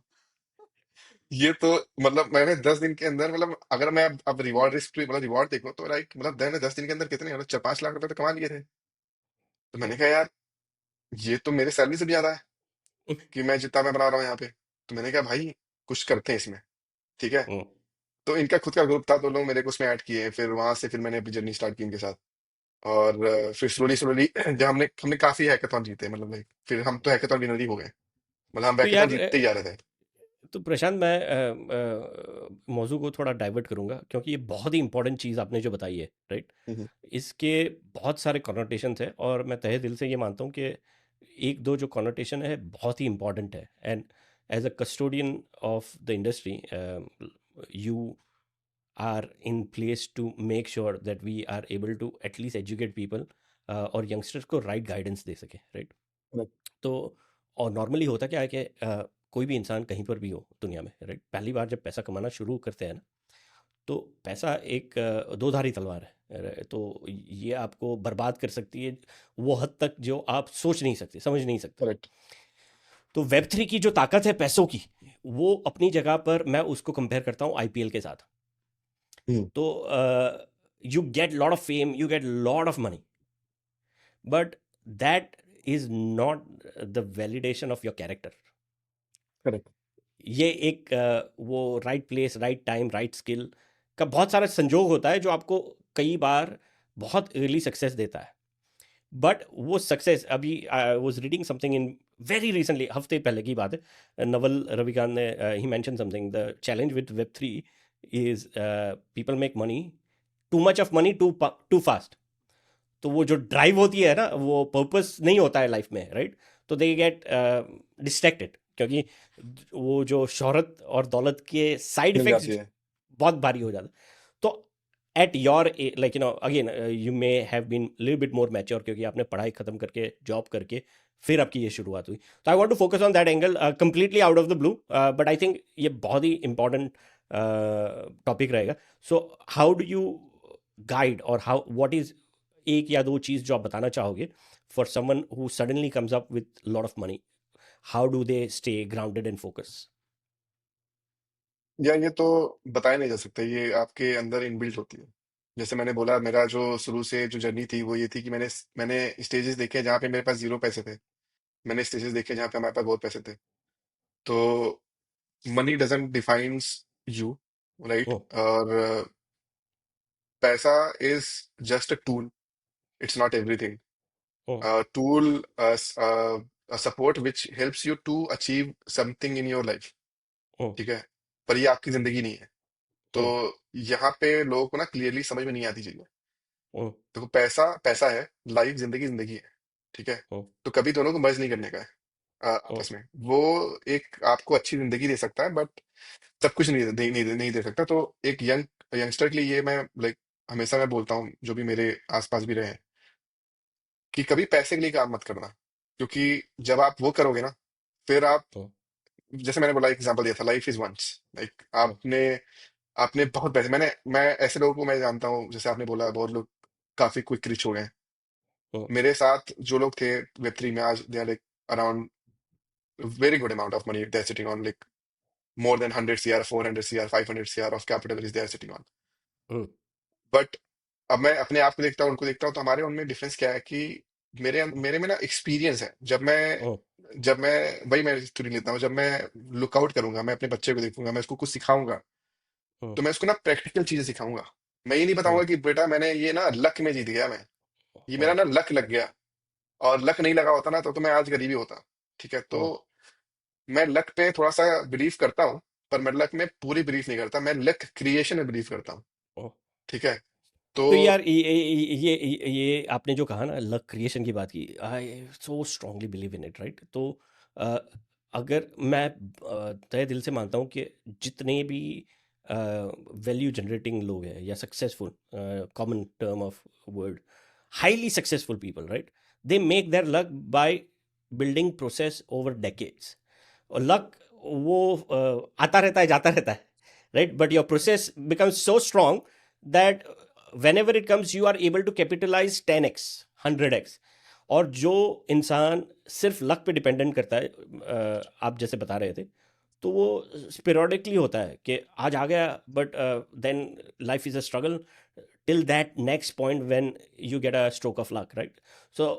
ये तो मतलब मैंने 10 दिन के अंदर, मतलब अगर मैं अब रिवॉर्ड रिस्क, मतलब रिवॉर्ड देखो तो लाइक, मतलब मैंने 10 दिन के अंदर कितने, मतलब 4-5 लाख रुपए तो कमा लिए थे। तो मैंने कहा यार ये तो मेरे सैलरी से भी ज्यादा है कि मैं जितना मैं बना रहा हूँ यहाँ पे। तो मैंने कहा भाई कुछ करते हैं इसमें। ठीक है। हम्म। तो इनका खुद का ग्रुप था, तो लोग मेरे को उसमें ऐड किए, फिर वहां से फिर मैंने अपनी जर्नी स्टार्ट की इनके साथ। और फिर स्लोली स्लोली जब हमने हमने काफी हैकाथॉन जीते, मतलब लाइक फिर हम तो हैकाथॉन विनर ही हो गए, मतलब हम तो हैकाथॉन यार जीतते ही जा रहे थे। तो प्रशांत, मैं मौजू को थोड़ा डाइवर्ट करूंगा, क्योंकि ये बहुत ही इंपॉर्टेंट चीज़ आपने जो बताई है, राइट? हम्म, इसके बहुत सारे कॉनोटेशंस हैं, और मैं तहे दिल से ये मानता हूँ कि एक दो जो कॉनोटेशन है बहुत ही इंपॉर्टेंट है। And as a custodian of the industry, you are in place to make sure that we are able to at least educate people, और यंगस्टर्स को राइट गाइडेंस दे सके, राइट? तो और नॉर्मली होता क्या है कि कोई भी इंसान कहीं पर भी हो दुनिया में, राइट, पहली बार जब पैसा कमाना शुरू करते हैं ना, तो पैसा एक दो-धारी तलवार है। तो ये आपको बर्बाद कर सकती है वो हद तक जो आप सोच नहीं सकते, समझ नहीं सकते। करेक्ट। तो वेब थ्री की जो ताकत है पैसों की, वो अपनी जगह पर मैं उसको कंपेयर करता हूँ आईपीएल के साथ। हम्म। तो you get lot of fame, you get lot of money, but that is not the validation of your character. Correct. ये एक वो right place, right time, right skill का बहुत सारा संजोग होता है, जो आपको कई बार बहुत अर्ली सक्सेस देता है। बट वो सक्सेस, अभी I was reading something in very recently, हफ्ते पहले की बात है, नवल रविकांत ने ही mention something, the challenge with web three is people make money, too much of money too fast. तो वो जो ड्राइव होती है ना, वो पर्पस नहीं होता है लाइफ में, राइट? तो दे गेट डिस्ट्रैक्टेड, क्योंकि वो जो शोहरत और दौलत के साइड मिल जाती इफेक्ट्स है। बहुत भारी हो जाता है। तो at your, like again, you may have been little bit more mature, क्योंकि आपने पढ़ाई खत्म करके जॉब करके फिर आपकी ये शुरुआत हुई। तो I want to focus on that angle, completely out of the blue, but I think ये बहुत ही इंपॉर्टेंट टॉपिक रहेगा। So how do you guide, और हाउ, व्हाट इज एक या दो चीज़ जो आप बताना चाहोगे for someone who suddenly comes up with lot of money? How do they stay grounded and focus? या ये तो बताया नहीं जा सकता, ये आपके अंदर इनबिल्ट होती है। जैसे मैंने बोला, मेरा जो शुरू से जो जर्नी थी वो ये थी कि मैंने स्टेजेस देखे जहाँ पे मेरे पास जीरो पैसे थे। मैंने स्टेजेस देखे जहाँ पे हमारे पास बहुत पैसे थे। तो money doesn't defines you, right? और पैसा is just a tool, it's not everything. Hmm, tool, a support which helps you to achieve something in your life, हम्म, ठीक है, पर ये आपकी जिंदगी नहीं है। तो हम्म, यहाँ पे लोगों को ना क्लियरली समझ में नहीं आती चीजें। हम्म, देखो, पैसा पैसा है, लाइफ जिंदगी जिंदगी है, ठीक है। हम्म, तो कभी दोनों को मर्ज नहीं करने का है हम्म, आपस में। वो एक आपको अच्छी जिंदगी दे सकता है, बट सब कुछ नहीं दे सकता। तो एक यंगस्टर के लिए ये मैं लाइक हमेशा मैं बोलता हूँ, जो भी मेरे आसपास भी रहे हैं, कि कभी पैसे के लिए काम मत करना। क्योंकि जब आप वो करोगे ना, फिर आप, हम्म, जैसे मैंने बोला, एग्जांपल दिया था, लाइफ इज वंस। लाइक हम्म, आपने बहुत पैसे, मैं ऐसे लोगों को मैं जानता हूँ, जैसे आपने बोला बहुत लोग काफी क्विक रिच हो गए हैं। हम्म, मेरे साथ जो लोग थे वेब3 में, आज they are like around very good amount of money they're sitting on, like more than 100 CR, 400 CR, 500 CR of capital is they're sitting on. Hmm, but अब मैं अपने आप को देखता हूँ, उनको देखता हूँ, तो हमारे उनमें डिफरेंस क्या है कि मेरे मेरे में ना एक्सपीरियंस है। हम्म, जब मैं वही मैं स्टोरी लेता हूँ, जब मैं लुकआउट करूंगा, मैं अपने बच्चे को देखूंगा, मैं उसको कुछ सिखाऊंगा, हम्म, तो मैं उसको ना प्रैक्टिकल चीजें सिखाऊंगा। मैं ये नहीं हम्म, बताऊंगा कि बेटा मैंने ये ना लक में जीत गया, मैं ये मेरा हम्म, ना लक लग गया, और लक नहीं लगा होता ना तो मैं आज गरीबी होता। ठीक है, तो हम्म, मैं लक पे थोड़ा सा बिलीव करता हूँ, पर मैं लक में पूरी बिलीव नहीं करता, मैं लक क्रिएशन में बिलीव करता हूँ। हम्म। ठीक है, तो तो यार ये आपने जो कहा ना लक क्रिएशन की बात की, I so strongly believe in it, right? तो अ, अगर मैं तहे दिल से मानता हूँ कि जितने भी वैल्यू जनरेटिंग लोग हैं या successful, common term of word, highly successful people, right, they make their luck by building process over decades. और लक वो आता रहता है जाता रहता है, right, but your process becomes so strong that whenever it comes you are able to capitalize 10x 100x। और जो इंसान सिर्फ लक पे डिपेंडेंट करता है, आप जैसे बता रहे थे, तो वो स्पिरोडिकली होता है कि आज आ गया, but then life is a struggle till that next point when you get a stroke of luck, right? So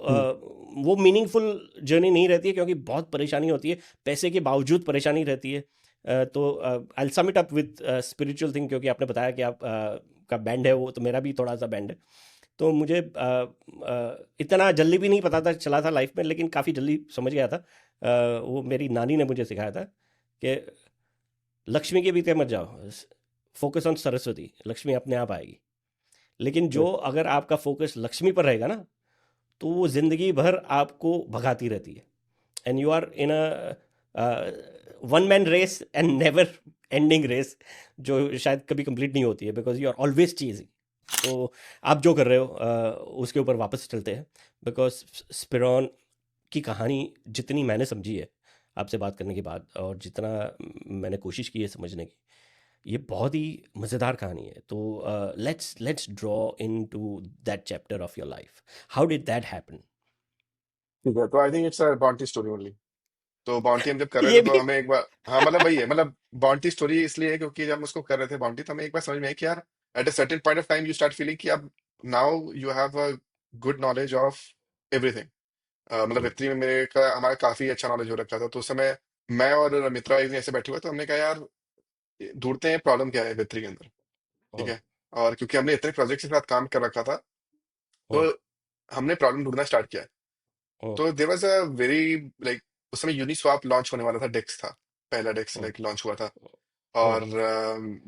वो मीनिंगफुल जर्नी नहीं रहती है क्योंकि बहुत परेशानी होती है, पैसे के बावजूद परेशानी रहती है। तो I sum it up with spiritual thing, क्योंकि आपने बताया कि आप का बैंड है वो, तो मेरा भी थोड़ा सा बैंड है। तो मुझे इतना जल्दी भी नहीं पता था चला था लाइफ में, लेकिन काफ़ी जल्दी समझ गया था। वो मेरी नानी ने मुझे सिखाया था कि लक्ष्मी के पीछे मत जाओ, फोकस ऑन सरस्वती, लक्ष्मी अपने आप आएगी। लेकिन जो अगर आपका फोकस लक्ष्मी पर रहेगा ना, तो वो ज़िंदगी भर आपको भगाती रहती है, and you are in a one man race and never ending race, जो शायद कभी कंप्लीट नहीं होती है, because you are always chasing. तो आप जो कर रहे हो उसके ऊपर वापस चलते हैं, बिकॉज स्पिरॉन की कहानी जितनी मैंने समझी है आपसे बात करने के बाद, और जितना मैंने कोशिश की है समझने की, ये बहुत ही मज़ेदार कहानी है। तो let's draw in to that chapter of your life. How did that happen? ठीक है, तो I think it's a bounty story only. तो बाउंटी हम जब कर रहे ये थे, तो भी। हमें एक बार, हाँ मतलब वही है, मतलब बाउंटी स्टोरी इसलिए है क्योंकि जब हम उसको कर रहे थे बाउंटी, तो हमें एक बार समझ में आया कि यार at a certain point of time you start feeling कि अब now you have a good knowledge of everything. मतलब हम्म, वेब3 में हमारा काफी अच्छा नॉलेज हो रखा था। तो उस समय मैं और मित्रा एक दिन ऐसे बैठे हुए, तो हमने कहा यार ढूंढते हैं प्रॉब्लम क्या है वेब3 के अंदर। ठीक हम्म, है, और क्योंकि हमने इतने प्रोजेक्ट के साथ काम कर रखा था, तो हम्म, हमने प्रॉब्लम ढूंढना स्टार्ट किया। हम्म, तो there was a very like, उस समय यूनिस्वाप लॉन्च होने वाला था, डेक्स था, पहला डेक्स हम्म, लाइक लॉन्च हुआ था। हम्म, और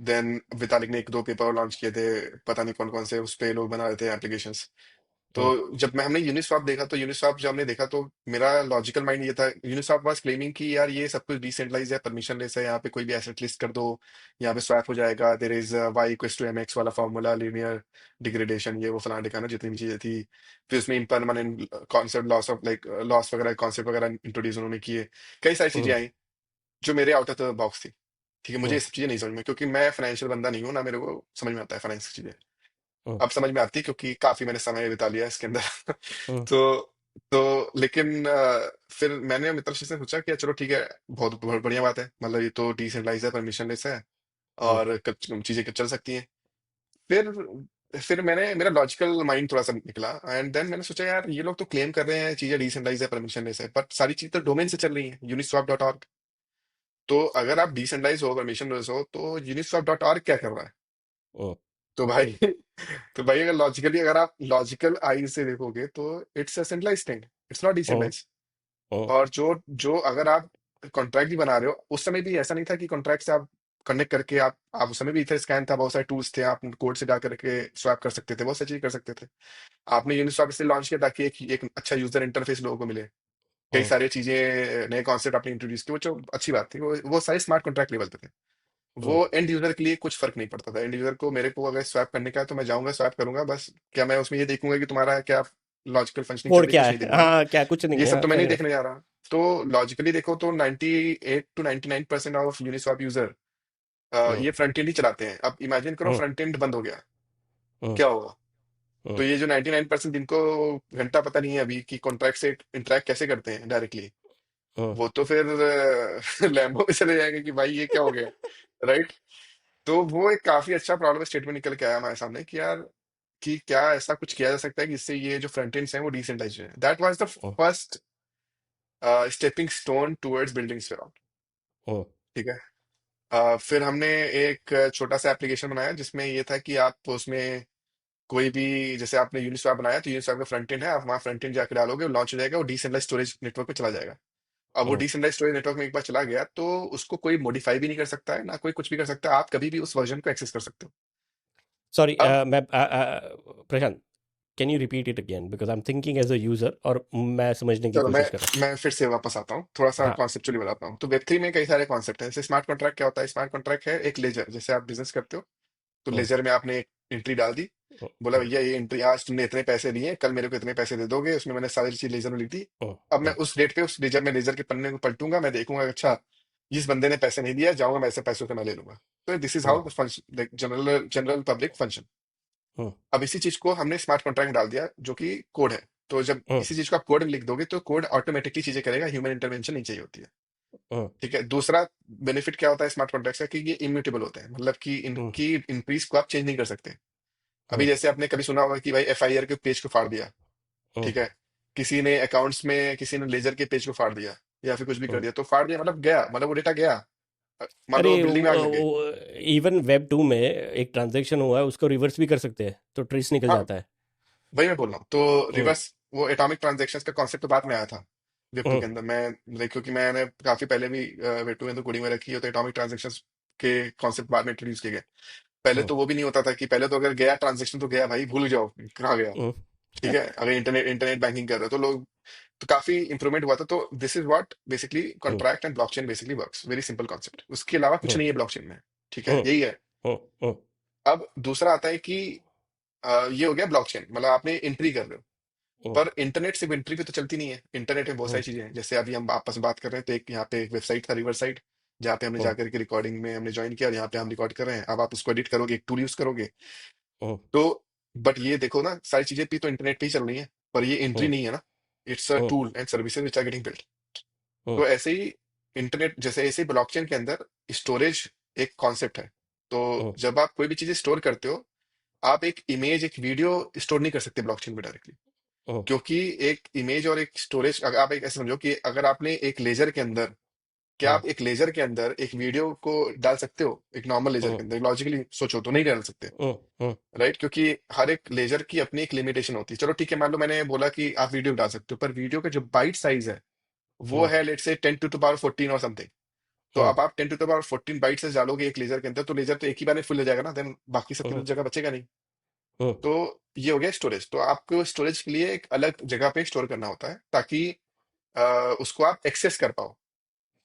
देन वितालिक ने एक दो पेपर लॉन्च किए थे, पता नहीं कौन कौन से उस पे लोग बना रहे थे एप्लीकेशंस। तो हम्म, जब मैं हमने यूनिस्वाप देखा, तो यूनिस्वाप जब हमने देखा, तो मेरा लॉजिकल माइंड ये था, यूनिस्वाप वाज क्लेमिंग कि यार ये सब कुछ डिसेंट्रलाइज है, परमिशन लेस है, यहाँ पे कोई भी एसेट लिस्ट कर दो, यहाँ पे स्वैप हो जाएगा, there is Y equals to M X वाला फॉर्मूला, लीनियर डिग्रेडेशन, ये वो फलाना ढिकाना जितनी भी चीजें थी। फिर उसमें impermanent concept, loss of like loss वगैरह कॉन्सेप्ट वगैरह इंट्रोड्यूस उन्होंने किए। कई सारी चीजें हम्म, आई जो मेरे आउट ऑफ द बॉक्स थी। ठीक है, मुझे हम्म, ये सब चीजें नहीं समझ में, क्योंकि मैं फाइनेंशियल बंदा नहीं हूँ ना, मेरे को समझ में आता है फाइनेंस की चीजें। हम्म, अब समझ में आती है क्योंकि काफी मैंने समय बिता लिया है इसके अंदर। हम्म, तो लेकिन फिर मैंने मित्र से सोचा कि चलो ठीक है, बहुत बहुत बढ़िया बात है, मतलब ये तो डिसेंट्रलाइज है, परमिशन लेस है, हम्म, और चीजें चल सकती हैं। फिर मैंने, मेरा लॉजिकल माइंड थोड़ा सा निकला, एंड देन मैंने सोचा यार ये लोग तो क्लेम कर रहे हैं चीजें डिसेंट्रलाइज है, परमिशन लेस है, बट सारी चीज तो डोमेन से चल रही है, uniswap.org। तो अगर आप डिसेंट्रलाइज हो, परमिशन लेस हो, तो uniswap.org क्या कर रहा है? हम्म, तो भाई तो भाई अगर आप लॉजिकल आई से देखोगे तो it's a centralised thing, it's not hmm, decentralised. Hmm, और जो जो अगर आप कॉन्ट्रैक्ट भी बना रहे हो, उस समय भी ऐसा नहीं था कि कॉन्ट्रैक्ट से आप कनेक्ट करके आप उस समय भी इथर स्कैन था, बहुत सारे टूल्स थे, आप कोड से जा करके स्वैप कर सकते थे, बहुत सारी चीज कर सकते थे। आपने यूनिस्वैप इसलिए लॉन्च किया ताकि एक अच्छा यूजर इंटरफेस लोगों को मिले। कई हम्म, सारी चीजें, नए कॉन्सेप्ट आपने इंट्रोड्यूस किए, वो जो अच्छी बात थी, वो सारे स्मार्ट कॉन्ट्रैक्ट लेवल पे थे। वो हम्म। एंड यूजर के लिए कुछ फर्क नहीं पड़ता था। एंड यूजर को, मेरे को अगर स्वैप करने का है तो मैं जाऊंगा स्वैप करूंगा बस। क्या मैं उसमें ये देखूंगा कि तुम्हारा क्या लॉजिकल फंक्शनिंग चल कोड रही है? क्या कुछ नहीं है, देखूंगा। हाँ क्या, कुछ ये नहीं सब है, तो मैं फेयर नहीं इनफ। देखने जा रहा। तो लॉजिकली देखो तो 98 to 99% ऑफ यूनिस्वैप यूजर हम्म, ये फ्रंट एंड ही चलाते हैं। अब इमेजिन करो हम्म, फ्रंट एंड बंद हो गया, हम्म, क्या होगा? हम्म, तो ये जो 99% जिनको घंटा पता नहीं है अभी कि कॉन्ट्रैक्ट से इंटरेक्ट कैसे करते हैं डायरेक्टली, हम्म, वो तो फिर लैम्बो में चले जाएंगे कि भाई ये क्या हो गया, राइट? तो वो एक काफी अच्छा प्रॉब्लम स्टेटमेंट निकल के आया हमारे सामने कि यार, कि क्या ऐसा कुछ किया जा सकता है कि इससे ये जो फ्रंट एंड्स हैं वो डिसेंट्रलाइज्ड है। That was the hmm, first stepping stone towards building sphere. Hmm, ठीक है। फिर हमने एक छोटा सा एप्लीकेशन बनाया जिसमें ये था कि आप उसमें कोई भी, जैसे आपने यूनिस्वैप बनाया तो यूनिस्वैप का फ्रंट एंड है, आप वहाँ फ्रंट एंड जाकर डालोगे, वो लॉन्च हो जाएगा, वो डिसेंट्रलाइज्ड स्टोरेज नेटवर्क पे चला जाएगा। अब वो हम्म। डिसेंट्रलाइज्ड स्टोरेज नेटवर्क में एक बार चला गया तो उसको कोई मॉडिफाई भी नहीं कर सकता है, ना कोई कुछ भी कर सकता है, आप कभी भी उस वर्जन को एक्सेस कर सकते हो। सॉरी, अब मैं Prashant, can you repeat it again, because I am thinking as a user और मैं समझने की चलो मैं कोशिश कर रहा मैं फिर से वापस आता हूँ, थोड़ा सा हूँ। हाँ। कॉन्सेप्चुअली बताता हूँ। तो वेब 3 में कई सारे कॉन्सेप्ट हैं। जैसे स्मार्ट कॉन्ट्रैक्ट क्या होता है? स्मार्ट कॉन्ट्रैक्ट है एक लेजर, जैसे आप बिजनेस करते हो तो हम्म, लेजर में आपने एक एंट्री डाल दी, हम्म, बोला हम्म, भैया ये एंट्री आज तुमने इतने पैसे लिए, कल मेरे को इतने पैसे दे दोगे, उसमें मैंने सारी चीज लेजर में लिख दी। हम्म, अब मैं हम्म, उस डेट पे उस लेजर में लेजर के पन्ने को पलटूंगा, मैं देखूंगा अच्छा जिस बंदे ने पैसे नहीं दिया, जाऊंगा मैं ऐसे पैसों से मैं ले लूंगा। तो this is hmm, how like general general public function. Hmm, अब इसी चीज को हमने स्मार्ट कॉन्ट्रैक्ट में डाल दिया जो कि कोड है। तो जब हम्म, इसी चीज को आप कोड में लिख दोगे तो कोड ऑटोमेटिकली चीजें करेगा, ह्यूमन इंटरवेंशन नहीं चाहिए होती है। हम्म, ठीक है। दूसरा बेनिफिट क्या होता है स्मार्ट कॉन्ट्रैक्ट का, कि ये इम्यूटेबल होते हैं, मतलब कि हम्म, इनकी इंक्रीज को आप चेंज नहीं कर सकते। अभी हम्म, जैसे आपने कभी सुना होगा कि भाई FIR के पेज को फाड़ दिया, हम्म, ठीक है, किसी ने अकाउंट्स में किसी ने लेजर के पेज को फाड़ दिया या फिर कुछ भी कर हम्म। दिया, तो फाड़ दिया मतलब गया, मतलब वो डेटा गया। मान अरे लो बिल्डिंग में आग लग गई। इवन वेब 2 में एक ट्रांजैक्शन हुआ है, उसको रिवर्स भी कर सकते हैं तो ट्रेस निकल हाँ, जाता है। वही मैं बोल रहा हूँ। तो हम्म, रिवर्स, वो एटॉमिक ट्रांजेक्शन्स का कॉन्सेप्ट तो बाद में आया था वेब 2 हम्म, के अंदर। मैं क्योंकि मैंने काफी पहले भी वेब 2 के अंदर कोडिंग में रखी है, तो एटॉमिक ट्रांजेक्शंस के कॉन्सेप्ट बाद में इंट्रोड्यूस किए गए। पहले हम्म, तो वो भी नहीं होता था, कि पहले तो अगर गया ट्रांजेक्शन तो गया भाई, भूल जाओ कहाँ गया। हम्म, ठीक है। अगर इंटरनेट इंटरनेट बैंकिंग कर रहे हो तो लोग, तो काफी इंप्रूवमेंट हुआ था। तो this is what basically hmm, contract and blockchain basically works, very simple concept, उसके अलावा कुछ हम्म, नहीं है ब्लॉकचेन में। ठीक है, हम्म, यही है। हम्म, हम्म, अब दूसरा आता है कि ये हो गया ब्लॉकचेन, मतलब आपने एंट्री कर रहे हो। हम्म, पर इंटरनेट सिर्फ एंट्री पे तो चलती नहीं है, इंटरनेट में बहुत हम्म, सारी चीजें हैं। जैसे अभी हम आपस में बात कर रहे हैं तो एक यहाँ पे एक वेबसाइट था रिवर साइट, जहाँ पे हमने हम्म, जाकर के रिकॉर्डिंग में हमने ज्वाइन किया और यहाँ पे हम रिकॉर्ड कर रहे हैं। अब आप उसको एडिट करोगे, एक टूल यूज करोगे। हम्म, तो बट ये देखो ना, सारी चीजें भी तो इंटरनेट पे ही चल रही हैं, पर ये एंट्री हम्म, नहीं है ना। It's a hmm, tool and services which are getting built. Hmm, तो ऐसे ही इंटरनेट, जैसे ऐसे ही ब्लॉकचेन के अंदर स्टोरेज एक कॉन्सेप्ट है। तो हम्म, जब आप कोई भी चीजें स्टोर करते हो, आप एक इमेज एक वीडियो स्टोर नहीं कर सकते ब्लॉकचेन में डायरेक्टली। हम्म, क्योंकि एक इमेज और एक स्टोरेज, अगर आप एक ऐसे समझो कि अगर आपने एक लेजर के अंदर, क्या हम्म, आप एक लेजर के अंदर एक वीडियो को डाल सकते हो? एक नॉर्मल लेजर हम्म, के अंदर लॉजिकली सोचो तो नहीं डाल सकते, हम्म, हम्म, राइट? क्योंकि हर एक लेजर की अपनी एक लिमिटेशन होती है। चलो ठीक है, मान लो मैंने बोला कि आप वीडियो डाल सकते हो, पर वीडियो का जो बाइट साइज है वो हम्म, है लेट से 10 to the power 14 और समथिंग। तो हम्म, अब आप 10 to the power 14 बाइट से डालोगे एक लेजर के अंदर, तो लेजर तो एक ही बार में फुल हो जाएगा ना, देन बाकी सबके लिए हम्म, तो जगह बचेगा नहीं। हम्म। तो ये हो गया स्टोरेज। तो आपको स्टोरेज के लिए एक अलग जगह पे स्टोर करना होता है ताकि अ, उसको आप एक्सेस कर पाओ।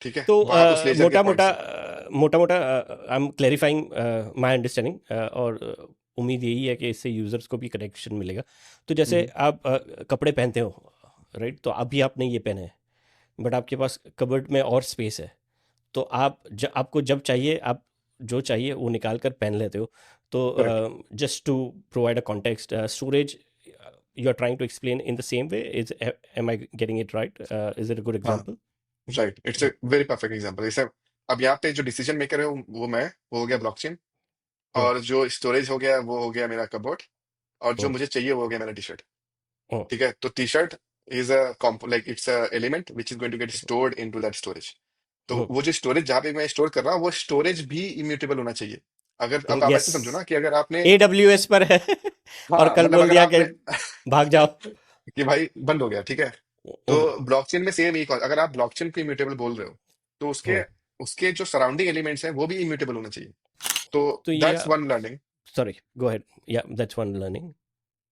ठीक है, तो वहां उस लेजर के मोटा पॉइंट मोटा से। मोटा मोटा I am clarifying my understanding, और उम्मीद यही है कि इससे यूज़र्स को भी कनेक्शन मिलेगा। तो जैसे हम्म, आप कपड़े पहनते हो, राइट, तो अभी आपने ये पहने हैं, बट आपके पास कबर्ड में और स्पेस है, तो आपको जब चाहिए आप जो चाहिए वो निकाल कर पहन लेते हो। तो correct. Just to provide a context, storage you are trying to explain in the same way, is am I getting it right, is it a good हाँ, example? Right, it's a very perfect example. जैसे अब यहाँ पे जो decision maker है वो मैं, वो हो गया ब्लॉकचेन। हम्म, और जो स्टोरेज हो गया वो हो गया मेरा कबोर्ड। और जो हम्म, मुझे चाहिए वो हो गया मेरा टी शर्ट। हम्म, ठीक है। तो T shirt is a like it's a element which is going to get stored into that storage. तो हम्म। वो जो स्टोरेज जहाँ पे मैं स्टोर कर रहा हूँ वो स्टोरेज भी इम्यूटेबल होना चाहिए। अगर अब आप यस, ऐसे समझो ना कि अगर आपने, AWS पर है और हाँ कल मतलब बोल अगर दिया कि आपने भाग जाओ। कि भाई बंद हो गया, ठीक है। तो हम्म, ब्लॉकचेन में सेम एक, अगर आप ब्लॉकचेन को इम्यूटेबल बोल रहे हो, तो उसके हम्म। उसके जो सराउंडिंग एलिमेंट्स हैं वो भी इम्यूटेबल होना चाहिए। तो तो ये, that's one learning. Sorry, go ahead, या दैट्स वन लर्निंग।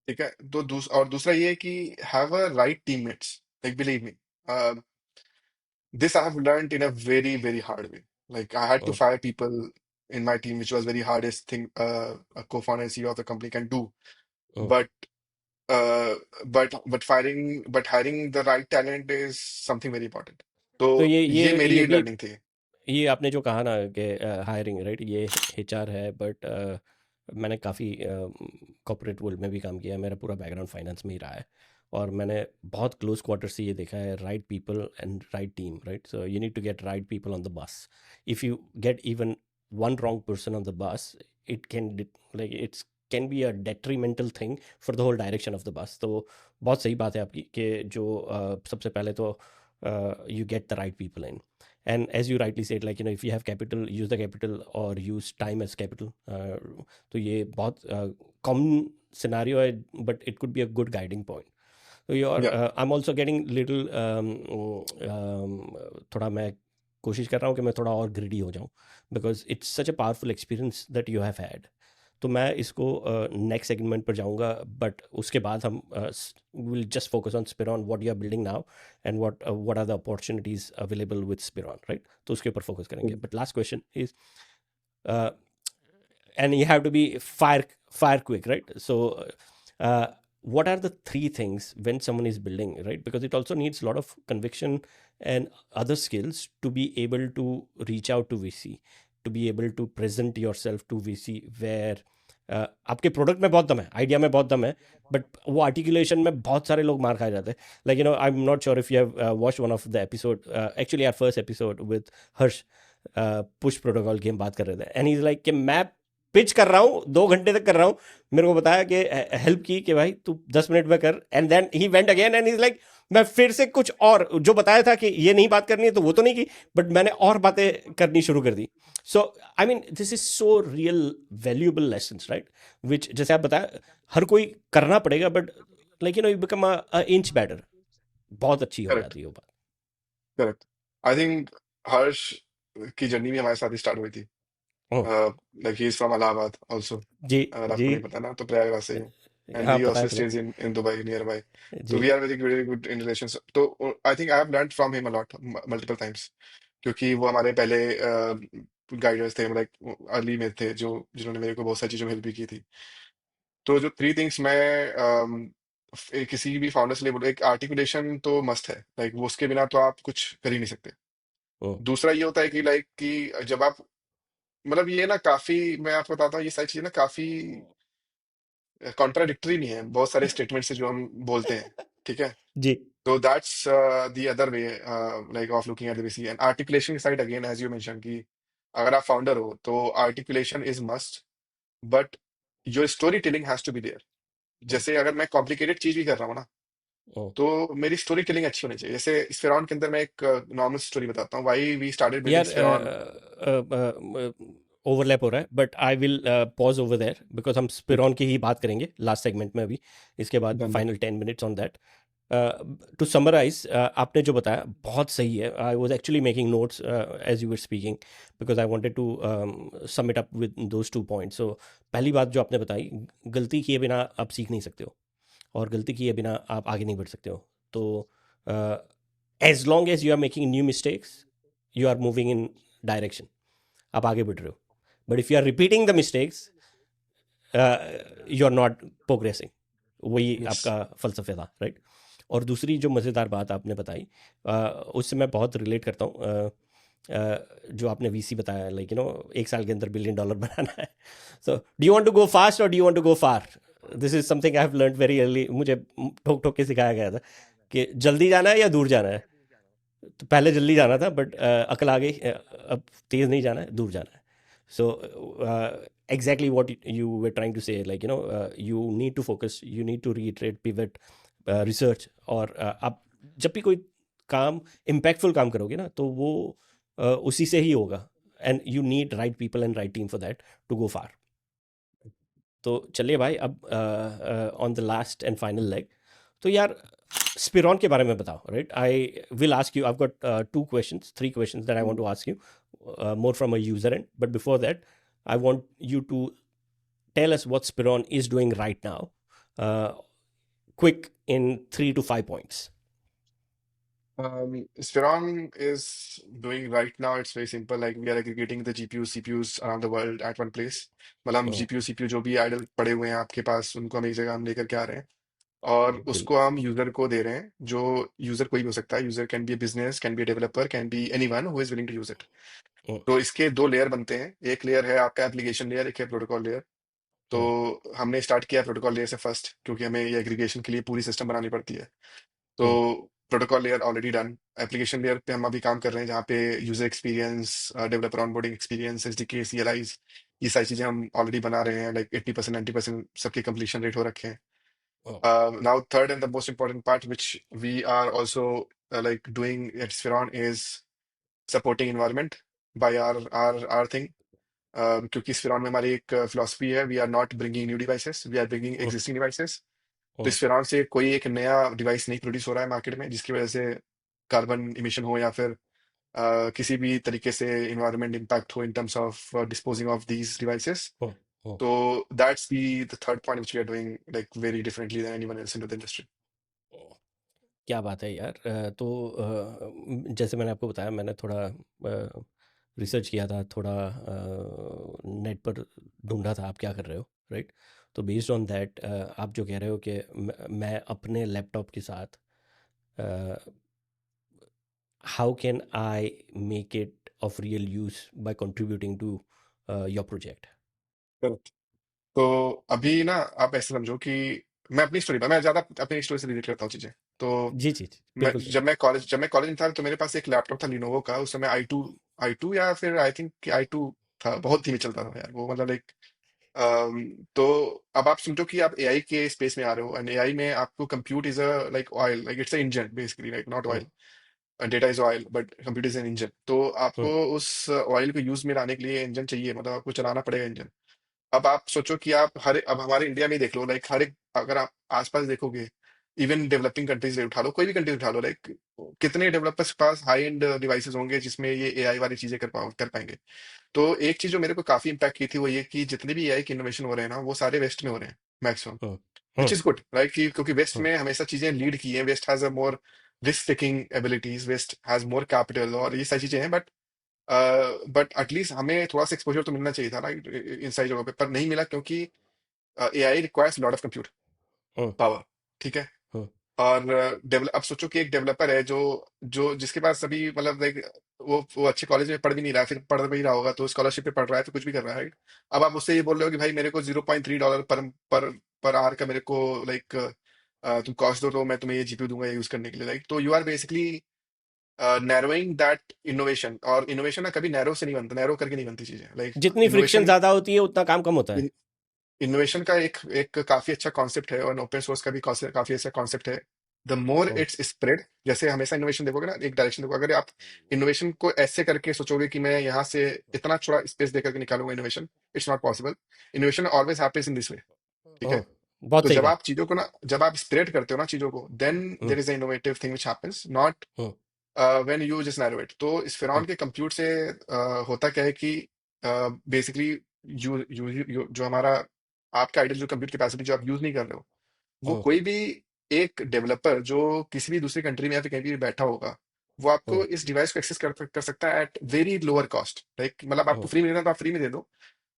ठीक है। तो और दूसरा ये है कि have a right teammates, like believe me, this I have learned in a very, very hard way. Like I had to fire people in my team, which was very hardest thing a co-founder and CEO of the company can do. But uh, but hiring the right talent is something very important. तो तो ये ये ये ये मेरी भी, learning थी। ये आपने जो कहा ना कि हायरिंग, राइट, ये HR है, बट मैंने काफ़ी कॉर्पोरेट वर्ल्ड में भी काम किया है, मेरा पूरा बैकग्राउंड फाइनेंस में ही रहा है, और मैंने बहुत क्लोज क्वार्टर से ये देखा है, right people and right team, right, so you need to get right people on the bus. If you get even one wrong person on the bus, it can, like it's can be a detrimental thing for the whole direction of the bus. तो बहुत सही बात है आपकी कि जो सबसे पहले तो you get the right people in. And as you rightly said, like, if you have capital, use the capital or use time as capital. तो ये बहुत common scenario है, but it could be a good guiding point. So Yeah, I'm also getting little थोड़ा मैं कोशिश कर रहा हूँ कि मैं थोड़ा और ग्रिडी हो जाऊँ, because it's such a powerful experience that you have had. तो मैं इसको नेक्स्ट सेगमेंट पर जाऊंगा, बट उसके बाद हम will just focus on Spiron, what you are building now and what are the opportunities available with Spiron, right. तो उसके ऊपर फोकस करेंगे, but last question is, and you have to be fire quick, right? So what are the three things when someone is building, right? Because it also needs a lot of conviction and other skills to be able to reach out to VC, to be able to present yourself to VC, where आपके product में बहुत दम है, idea में बहुत दम है, but वो आर्टिकुलेशन में बहुत सारे लोग मार खाए जाते हैं. Like I am not sure if you have watch one of the episode, actually our first episode with Harsh, Push Protocol की हम बात कर रहे थे, एंड ही इज लाइक कि मैं पिच कर रहा हूँ 2 घंटे तक कर रहा हूँ, मेरे को बताया कि हेल्प की कि भाई तू 10 मिनट में कर, and then he went again and is like मैं फिर से कुछ और जो बताया था कि ये नहीं बात करनी है तो वो तो नहीं की, बट मैंने और बातें करनी शुरू कर दी. So I mean this is so real valuable lessons, right, which जैसे आप बताया हर कोई करना पड़ेगा, but like you become a inch better, बहुत अच्छी हो करेक्ट, जाती है वो बात. करेक्ट। आई थिंक हर्ष की जर्नी भी हमारे साथ ही स्टार्ट हुई थी। Oh, like he is from Allahabad also, जी, अगर जी, आपको नहीं पता ना, तो प्रयागराज से ही है। एंड हाँ ही पता है आल्सो पता stage in Dubai nearby. है, तो जी. We are very good in relations. तो I think I have learned from him a lot, multiple times, क्योंकि वो हमारे पहले गाइडर्स थे, लाइक अर्ली में थे, जो जिन्होंने मेरे को बहुत सारी चीजों में हेल्प भी की थी। तो जो थ्री थिंग्स मैं किसी भी फाउंडर से ले बोलूं, एक आर्टिकुलेशन तो मस्ट है, लाइक वो उसके बिना तो आप कुछ कर ही नहीं सकते। ओह, दूसरा ये होता है कि लाइक कि जब आप, मतलब ये ना काफी, मैं आपको बताता हूँ, ये सारी चीजें ना काफी कॉन्ट्राडिक्टरी नहीं है, बहुत सारे स्टेटमेंट से जो हम बोलते हैं, ठीक है। जी. तो that's the other way, like of looking at the BC and articulation side again, as you mention कि अगर आप फाउंडर हो तो articulation is must, but your story telling has to be there. Oh, जैसे अगर मैं कॉम्प्लिकेटेड चीज भी कर रहा हूँ ना, ओह. तो मेरी स्टोरी टेलिंग अच्छी होनी चाहिए। जैसे इस फिरौन के अंदर मैं एक नॉर्मल स्टोरी बताता हूँ, व्हाई वी स्टार्टेड बिल्डिंग यार फिरौन। ओवरलैप हो रहा है, but I will pause over there because हम ठीक स्पिरॉन की ही बात करेंगे लास्ट सेगमेंट में अभी, इसके है, बाद done done. Final 10 minutes on that. To summarise, आपने जो बताया बहुत सही है. I was actually making notes as you were speaking, because I wanted to sum it up with those 2 points. So पहली बात जो आपने बताई, गलती किए बिना आप सीख नहीं सकते हो, और गलती किए बिना आप आगे नहीं बढ़ सकते हो. तो as long as you are making new mistakes, you are moving in direction, आप आगे बढ़ रहे हो. But if you are repeating the mistakes, you are not progressing. वही यस। आपका फलसफे था, राइट. और दूसरी जो मज़ेदार बात आपने बताई, उससे मैं बहुत रिलेट करता हूँ. जो आपने वीसी बताया, लाइक 1 साल के अंदर $1 बिलियन बनाना है. So do you want to go fast और do you want to go far? This is something I have learn very early. मुझे ठोक ठोक के सिखाया गया था कि जल्दी जाना है या दूर जाना है. तो पहले जल्दी जाना था, बट अकल आ गई, अब तेज़ नहीं जाना है, दूर जाना है. So exactly what you were trying to say, like you need to focus, you need to retreat, pivot, research. और आप जब भी कोई काम, इम्पैक्टफुल काम करोगे ना, तो वो उसी से ही होगा. And you need right people and right team for that to go far. तो चलिए भाई, अब on the last and final leg, तो यार स्पिरॉन के बारे में बताओ। Right, I will ask you, I got two questions, three questions that I want to ask you, more from a user end. But before that, I want you to tell us what Spiron is doing right now, uh, quick in 3 to 5 points. Spheron is doing right now, it's very simple. Like we are aggregating the GPUs, CPUs around the world at one place. मतलब हम Oh, GPU, CPU जो भी idol पड़े हुए हैं आपके पास, उनको हम एक जगह हम लेकर के आ रहे हैं और cool. उसको हम यूजर को दे रहे हैं। जो यूजर कोई भी हो सकता है, user can be a business, can be a developer, can be anyone who is willing to use it. Oh, तो इसके दो लेयर बनते हैं। एक लेयर है आपका एप्लीकेशन लेयर, एक है प्रोटोकॉल लेयर। तो oh, हमने स्टार्ट किया प्रोटोकॉल लेयर से फर्स्ट, क्योंकि हमें ये एग्रीगेशन के लिए पूरी सिस्टम बनानी पड़ती है। तो oh, protocol layer already done. Application layer पे हम अभी काम कर रहे हैं, जहाँ पे user experience, developer onboarding experience, SDK, CLIs, ये सारी चीजें हम ऑलरेडी बना रहे हैं। लाइक 80% 90% सबके कंप्लीशन रेट हो रखे हैं। oh, now third and the most important part which we are also like doing at Spheron is supporting environment by our thing. क्योंकि स्फेरॉन में हमारी एक फिलोसफी है, we are not bringing new devices, we are bringing oh, existing devices. तो oh, इस फिरान से कोई एक नया डिवाइस नहीं प्रोड्यूस हो रहा है मार्केट में, जिसकी वजह से कार्बन इमिशन हो या फिर किसी भी तरीके से इन्वायरमेंट इम्पैक्ट हो in terms of disposing of these devices. oh, oh, तो that's the third point which we are doing like very differently than anyone else in the industry. oh. क्या बात है यार। तो जैसे मैंने आपको बताया, मैंने थोड़ा रिसर्च किया था, थोड़ा नेट पर ढूंढा था आप क्या कर रहे हो। राइट, तो बेस्ड ऑन दैट आप जो कह रहे हो कि मैं अपने लैपटॉप के साथ how can I make it of real use by contributing to your project? तो अभी ना आप ऐसे समझो कि मैं ज्यादा अपनी स्टोरी से रिलेट करता हूँ चीजें। तो जी जी जी, बिल्कुल सही। जब मैं कॉलेज में था, तो मेरे पास एक लैपटॉप था लिनोवो का। उस समय आई टू या फिर आई थिंक आई टू था। बहुत धीमे चलता था यार वो, मतलब लाइक। तो अब आप समझो कि आप एआई के स्पेस में आ रहे हो, एंड एआई में आपको compute is a like oil, like it's a engine basically, like not hmm, oil. Data is oil but computer is an engine. तो हम्म, आपको उस ऑयल को यूज में लाने के लिए इंजन चाहिए, मतलब आपको चलाना पड़ेगा इंजन। अब आप सोचो कि आप अब हमारे इंडिया में ही देख लो, लाइक हर एक, अगर आप आसपास देखोगे, इवन डेवलपिंग कंट्रीज उठा लो, कोई भी कंट्री उठा लो, लाइक कितने डेवलपर्स के पास हाई एंड डिवाइसेस होंगे जिसमें ये एआई वाली चीजें कर पाएंगे। तो एक चीज जो मेरे को काफी इंपैक्ट की थी वो ये कि जितने भी एआई के इनोवेशन हो रहे हैं ना, वो सारे वेस्ट में हो रहे हैं maximum. Hmm, which hmm, is good, right? कि क्योंकि वेस्ट हम्म, में हमेशा चीजें लीड की हैं। West has a more risk taking abilities, West has more capital और ये सारी चीजें हैं। बट एटलीस्ट हमें थोड़ा सा एक्सपोजर तो मिलना चाहिए था ना इन सारी जगहों पे, पर नहीं मिला, क्योंकि AI requires lot of compute hmm, power. ठीक है। हम्म, और डेवलप अब सोचो कि एक डेवलपर है जो जो जिसके पास अभी मतलब लाइक वो अच्छे कॉलेज में पढ़ भी नहीं रहा है, फिर पढ़ भी रहा होगा तो स्कॉलरशिप पे पढ़ रहा है, फिर कुछ भी कर रहा है, right? अब आप उससे ये बोल रहे हो कि भाई मेरे को $0.3 पर आवर का मेरे को लाइक तुम कॉस्ट दो तो मैं तुम्हें ये जीपीयू दूंगा यूज करने के लिए, लाइक। तो you are basically narrowing that innovation. और इनोवेशन ना कभी नैरो से नहीं बनता, नैरो करके नहीं बनती चीजें, लाइक जितनी फ्रिक्शन इनोवेशन। ज़्यादा होती है उतना काम कम होता है। इनोवेशन का एक एक काफी अच्छा कॉन्सेप्ट है, और ओपन सोर्स का भी काफी अच्छा कॉन्सेप्ट है। The more hmm, it's spread, जैसे हमेशा इनोवेशन देखोगे ना, एक डायरेक्शन देखोगे। अगर आप इनोवेशन को ऐसे करके सोचोगे कि मैं यहाँ से इतना छोटा स्पेस देकर के निकालूंगा innovation, it's not possible. Innovation always happens in this वे। ठीक है। हम्म, बहुत तो सही कहा। जब आप स्प्रेड करते हो ना चीजों को, then hmm, there is innovative thing which happens, not hmm, when you just narrow it. तो इस फिरौन हम्म, के कंप्यूट से होता क्या है कि बेसिकली जो हमारा आपका आइडियल जो कंप्यूट कैपेसिटी जो आप यूज नहीं कर रहे हो, वो हम्म, कोई भी एक डेवलपर जो किसी भी दूसरी कंट्री में या फिर कहीं भी बैठा होगा, वो आपको हम्म, इस डिवाइस को एक्सेस कर सकता है at very lower cost. Like मतलब आपको हम्म, फ्री मिल रहा है तो आप फ्री में दे दो,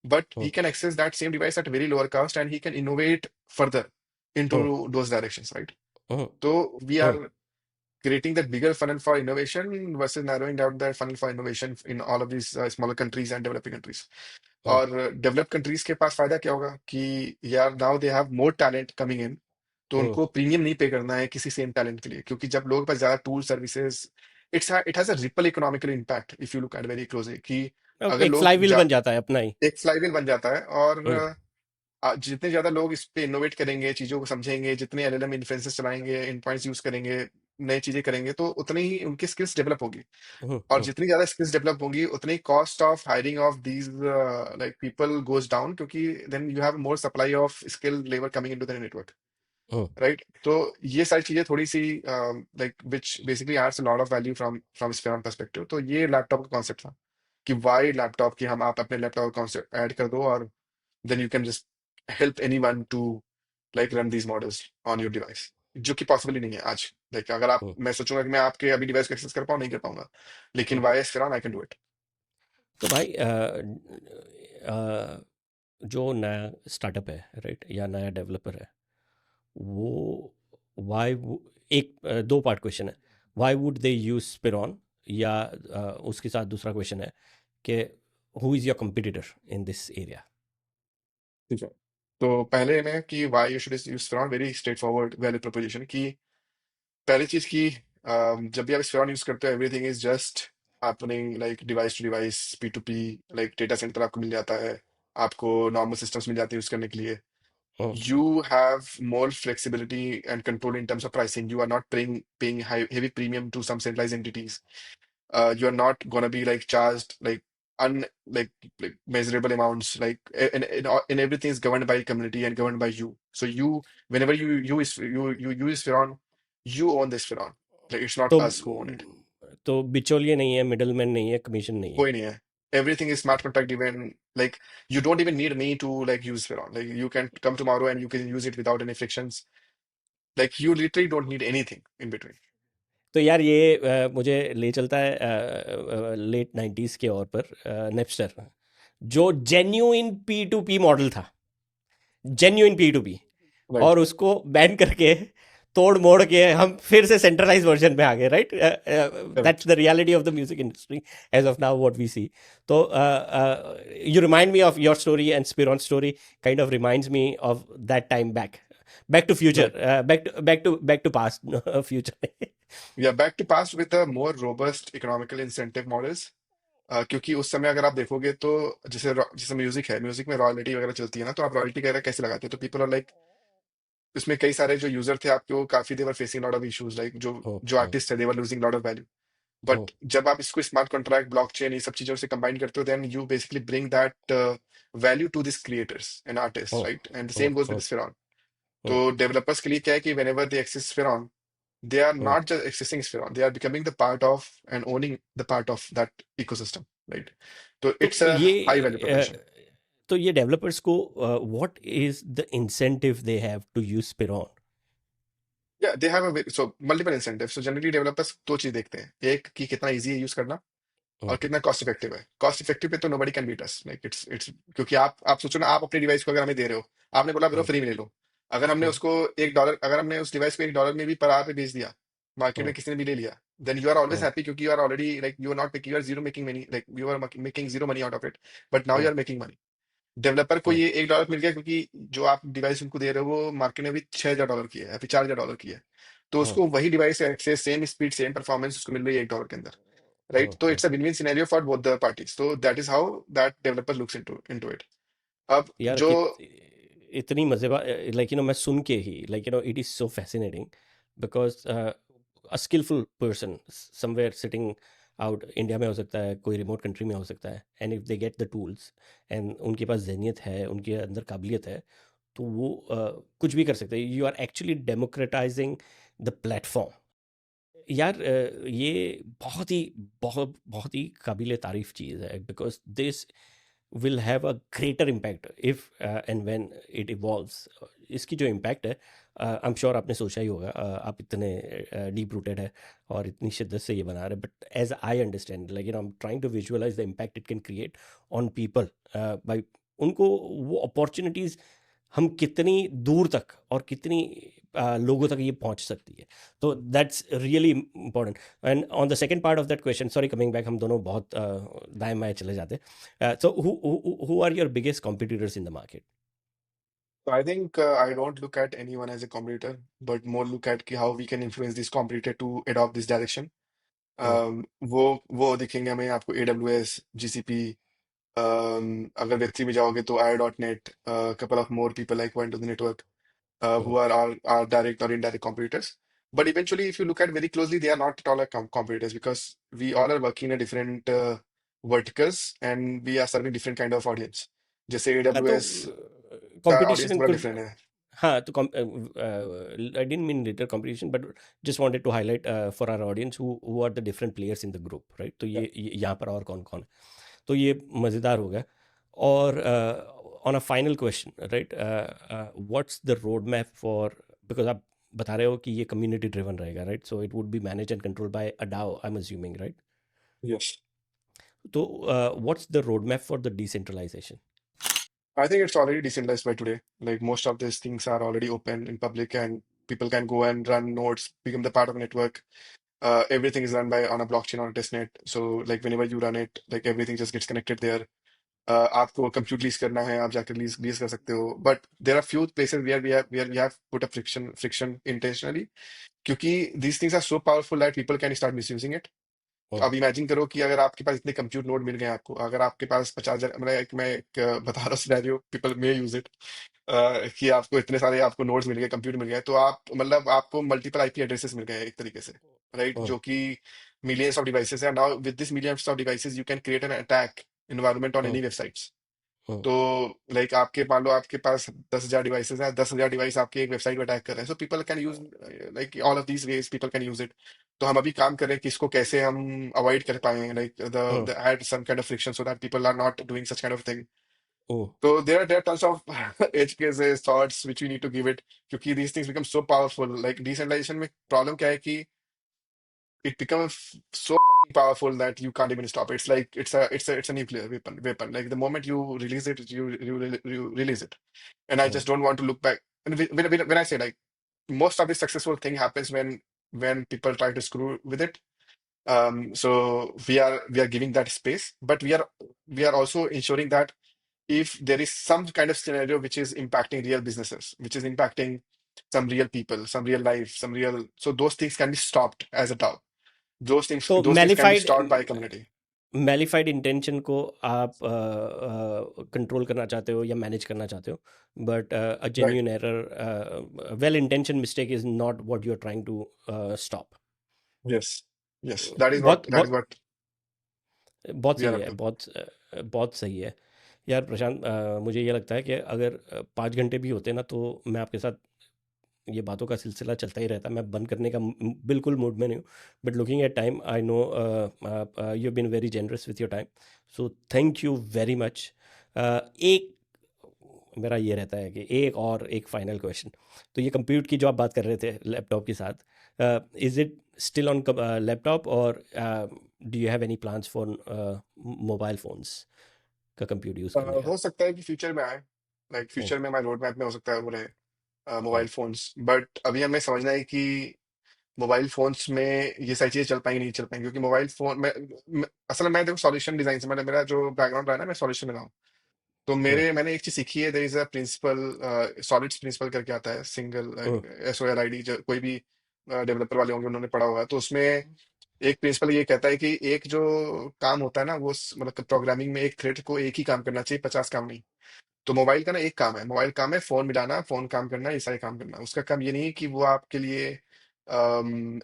but hmm, he can access that same device at very lower cost and he can innovate further into hmm, those directions, right? Hmm, तो we hmm, are creating that bigger funnel for innovation versus narrowing down that funnel for innovation in all of these smaller countries and developing countries. हम्म, और develop countries के पास फायदा क्या होगा कि यार now they have more talent coming in. तो हम्म। उनको premium नहीं पे करना है किसी सेम टैलेंट के लिए, क्योंकि जब लोगों के पास ज्यादा tool services, it has a ripple economical impact if you look at very closely, कि अगर एक लोग फ्लाईव्हील बन जाता है अपना ही। एक फ्लाईव्हील बन जाता है। और हम्म, जितने ज्यादा लोग इस पे इनोवेट करेंगे, चीजों को समझेंगे, जितने एलएलएम इन्फ्लुएंसेस चलाएंगे, इन पॉइंट्स यूज करेंगे, नई चीजें करेंगे तो उतनी ही उनकी स्किल्स डेवलप होगी। हम्म, और हम्म, जितनी ज्यादा स्किल्स डेवलप होंगी उतनी cost of hiring of these like people goes down, क्योंकि then you have more supply of skilled labour coming into the network, hmm, right? तो ये सारी चीजें थोड़ी सी like which basically adds a lot of value from from spare perspective. तो ये laptop का कॉन्सेप्ट था कि वाई लैपटॉप की हम आप अपने लैपटॉप का कॉन्सेप्ट ऐड कर दो, और then you can just help anyone to like run these models on your device, जो कि पॉसिबल ही नहीं है आज। लाइक अगर आप, हम्म, मैं सोचूंगा कि मैं आपके अभी डिवाइस को एक्सेस कर पाऊँ, नहीं कर पाऊंगा, लेकिन हम्म। वाई एस फिर आई कैन डू इट। तो भाई अ, जो नया स्टार्टअप है, राइट, या नया डेवलपर है, वो वाई, एक दो पार्ट क्वेश्चन है, वाई वुड दे यूज स्पिरॉन, या उसके साथ दूसरा क्वेश्चन है कि who is your competitor in this area. ठीक है, तो पहले में कि वाई यू शुड यूज फिर very straight forward value proposition की। पहली चीज की जब भी आप स्फेरॉन यूज करते हो everything is just happening like device to device, P to P. Like data center आपको मिल जाता है, आपको नॉर्मल सिस्टम्स मिल जाते हैं यूज करने के लिए। हम्म, You have more flexibility and control in terms of pricing. You are not paying heavy premium to some centralized entities. You are not gonna be like charged like un like measurable amounts. Like and everything is governed by community and governed by you. So you, whenever you use Firon, you own this Firon. Like it's not तो us who own it. तो बिचौलिए नहीं है, middleman नहीं है, commission नहीं है। कोई नहीं है. Everything is smart contract driven. Like you don't even need me to like use Firon. Like you can come tomorrow and you can use it without any frictions. Like you literally don't need anything in between. तो यार ये मुझे ले चलता है late 90s के और पर नेपस्टर, जो genuine P to P model था, genuine P to P, Right. और उसको बैन करके तोड़ मोड़ के हम फिर से सेंट्रलाइज वर्जन में आ गए, right. That's Correct. The reality of the music industry as of now what we see. तो you remind me of your story, and स्पिरॉन story kind of reminds me of that time back, back to future, Right. Back to past future. We are back to past with a more robust economical incentive models. क्योंकि उस समय अगर आप देखोगे तो जैसे music है, music में रॉयल्टी वगैरह चलती है ना, तो आप रॉयल्टी वगैरह कैसे लगाते हैं? तो पीपल आर लाइक, उसमें कई सारे जो यूजर थे आपके, वो काफी they're facing lot of issues, like जो आर्टिस्ट है they're losing lot of value. But जब आप इसको स्मार्ट कॉन्ट्रैक्ट, ब्लॉकचेन, ये सब चीजों से कंबाइन करते हो, then you basically bring that value to this creators and artist, right? And the same goes with Spheron. तो डेवलपर्स के लिए क्या है कि whenever they access Spheron, they are not just accessing Spheron, they are becoming the part of and owning the part of that ecosystem, right? So तो it's a high value proposition. तो ये developers को what is the incentive they have to use Spheron? Yeah, they have so multiple incentives. So generally developers दो चीज देखते हैं, एक कि कितना इजी है यूज करना, और कितना कॉस्ट इफेक्टिव है। कॉस्ट इफेक्टिव पे तो nobody can beat us, like it's क्योंकि आप सोचो ना, आप अपने डिवाइस को अगर हमें दे रहे हो, आपने बोला ब्रो फ्री में ले लो। अगर हमने उसको $1, अगर हमने उस डिवाइस को $1 में भी पर आवर पे बेच दिया, मार्केट में किसी ने भी ले लिया, then you are always happy, क्योंकि you are already like you are not making, you are zero making money, like you are making zero money out of it, but now you are making money. Developer को ये $1 मिल गया, क्योंकि जो आप device उनको दे रहे हो वो मार्केट में अभी $6,000 की है या फिर $4,000 की है, तो उसको वही device access, same speed, same performance उसको मिल रही है $1 के अंदर, राइट? तो it's a win win scenario for both the parties. तो that is how that developer looks into it. अब यार जो, कि इतनी मजेदार, लाइक मैं सुन के ही, like it is so fascinating, because a skilful person somewhere sitting out India में हो सकता है, कोई रिमोट कंट्री में हो सकता है, and if they get the tools and उनके पास जहनियत है, उनके अंदर काबिलियत है, तो वो कुछ भी कर सकते हैं। You are actually democratising the platform. यार ये बहुत बहुत ही काबिल तारीफ चीज़ है, because this will have a greater impact if and when it evolves. इसकी जो इम्पैक्ट है, आई एम श्योर आपने सोचा ही होगा, आप इतने डीप रूटेड है और इतनी शिद्दत से ये बना रहे, but as I understand, like I am trying to visualize the impact it can create on people, by उनको वो अपॉर्चुनिटीज़ हम कितनी दूर तक और कितनी लोगों तक ये पहुंच सकती है। तो that's really important. And on the second part of that question, sorry coming back, हम दोनों बहुत दाएं बाएं चले जाते हैं। So who are your biggest competitors in the market? I think I don't look at anyone as a competitor, but more look at कि how we can influence this competitor to adopt this direction. वो दिखेंगे हमें आपको AWS, GCP, अगर Web3 में जाओगे तो IO.NET, couple of more people like went to the network, who are our direct or indirect competitors. But eventually, if you look at very closely, they are not at all like competitors because we all are working in a different verticals and we are serving different kind of audience. जैसे हाँ, तो AWS का audience competition थोड़ा could different है. हाँ, तो I didn't mean little competition but just wanted to highlight for our audience who are the different players in the group, right? तो Yeah. ये यहाँ पर और कौन-कौन है। तो ये मज़ेदार हो गया। और on a final question, right, what's the road map for, because आप बता रहे हो कि ये कम्युनिटी ड्रिवन रहेगा, right? So it would be managed and controlled by a DAO, I am assuming, right? Yes. तो what's the road map for the decentralization? I think it's already decentralized by today. Like most of these things are already open in public and people can go and run nodes, become the part of a network. Everything is run by on a blockchain on a testnet. So like whenever you run it, like everything just gets connected there. आपको compute lease करना है, आप जाकर lease कर सकते हो. But there are few places where we have put a friction intentionally. क्योंकि these things are so powerful that people can start misusing it. अब इमेजिन करो कि अगर आपके पास इतने कंप्यूट नोड मिल गए आपको, अगर आपके पास 50,000, मैं एक बता रहा हूँ scenario, people may use it, कि आपको इतने सारे आपको नोड्स मिल गए, कंप्यूटर मिल गए, तो आप मतलब आपको मल्टीपल आईपी एड्रेसेस मिल गए एक तरीके से, राइट, जो कि मिलियंस ऑफ डिवाइसेस है. Now with this millions of devices you can create an attack environment on any websites. तो लाइक आपके मान लो आपके पास 10,000 डिवाइसेस हैं, 10,000 डिवाइस आपके एक वेबसाइट पर अटैक कर रहे हैं, so people can use like all of these veg people can use it. तो हम अभी काम कर रहे हैं कि इसको कैसे हम अवॉइड कर पाए, like the add some kind of friction so that people are not doing such kind of thing. तो there tons of edge cases thoughts which we need to give it, क्योंकि these things become so powerful. Like decentralisation में problem क्या है कि it becomes so fucking powerful that you can't even stop it. It's like it's a nuclear weapon. Like the moment you release it, you release it. And I just don't want to look back. And when I say like most of the successful thing happens when people try to screw with it. So we are giving that space, but we are also ensuring that if there is some kind of scenario which is impacting real businesses, which is impacting some real people, some real life, so those things can be stopped as a DAO. those things तो those things can be stopped by community. Malafide intention को आप control करना चाहते हो या manage करना चाहते हो, but a Right. Genuine error, well intention mistake is not what you are trying to stop. Yes, that is बहुत बहुत what बहुत we are सही up है, to. बहुत सही है यार प्रशांत। मुझे ये लगता है कि अगर 5 घंटे भी होते ना तो मैं आपके साथ ये बातों का सिलसिला चलता ही रहता। मैं बंद करने का बिल्कुल मूड में नहीं हूँ, but looking at time I know you been very generous with your time, so thank you very much. एक मेरा ये रहता है कि एक फाइनल क्वेश्चन, तो ये कंप्यूट की जो आप बात कर रहे थे लैपटॉप के साथ, is it still on laptop और do you have any plans for mobile phones का कंप्यूट यूज़ करने का? हो सकता है कि फ्यूचर में आए, लाइक हम्म, फ्यूचर में हमारे रोड मैप में हो सकता है वो रहे हम्म, मोबाइल फोन्स. बट अभी हमें समझना है कि मोबाइल फोन्स में ये सारी चीजें चल पाएंगी नहीं चल पाएंगी, क्योंकि मोबाइल फोन में असल में मैं देखो सॉल्यूशन डिजाइन से, मतलब मेरा जो बैकग्राउंड रहा है ना, मैं सॉल्यूशन में रहा हूँ. तो हम्म, मैंने एक चीज सीखी है, there is a principle, solids principle करके आता है, सिंगल हम्म, SOLID, जो कोई भी डेवलपर वाले होंगे उन्होंने पढ़ा होगा. तो उसमें एक प्रिंसिपल ये कहता है कि एक जो काम होता है ना, वो मतलब प्रोग्रामिंग में एक थ्रेड को एक ही काम करना चाहिए, 50 काम नहीं. तो मोबाइल का ना एक काम है, मोबाइल काम है फोन मिलाना, फोन काम करना, ये सारे काम करना. उसका काम ये नहीं है कि वो आपके लिए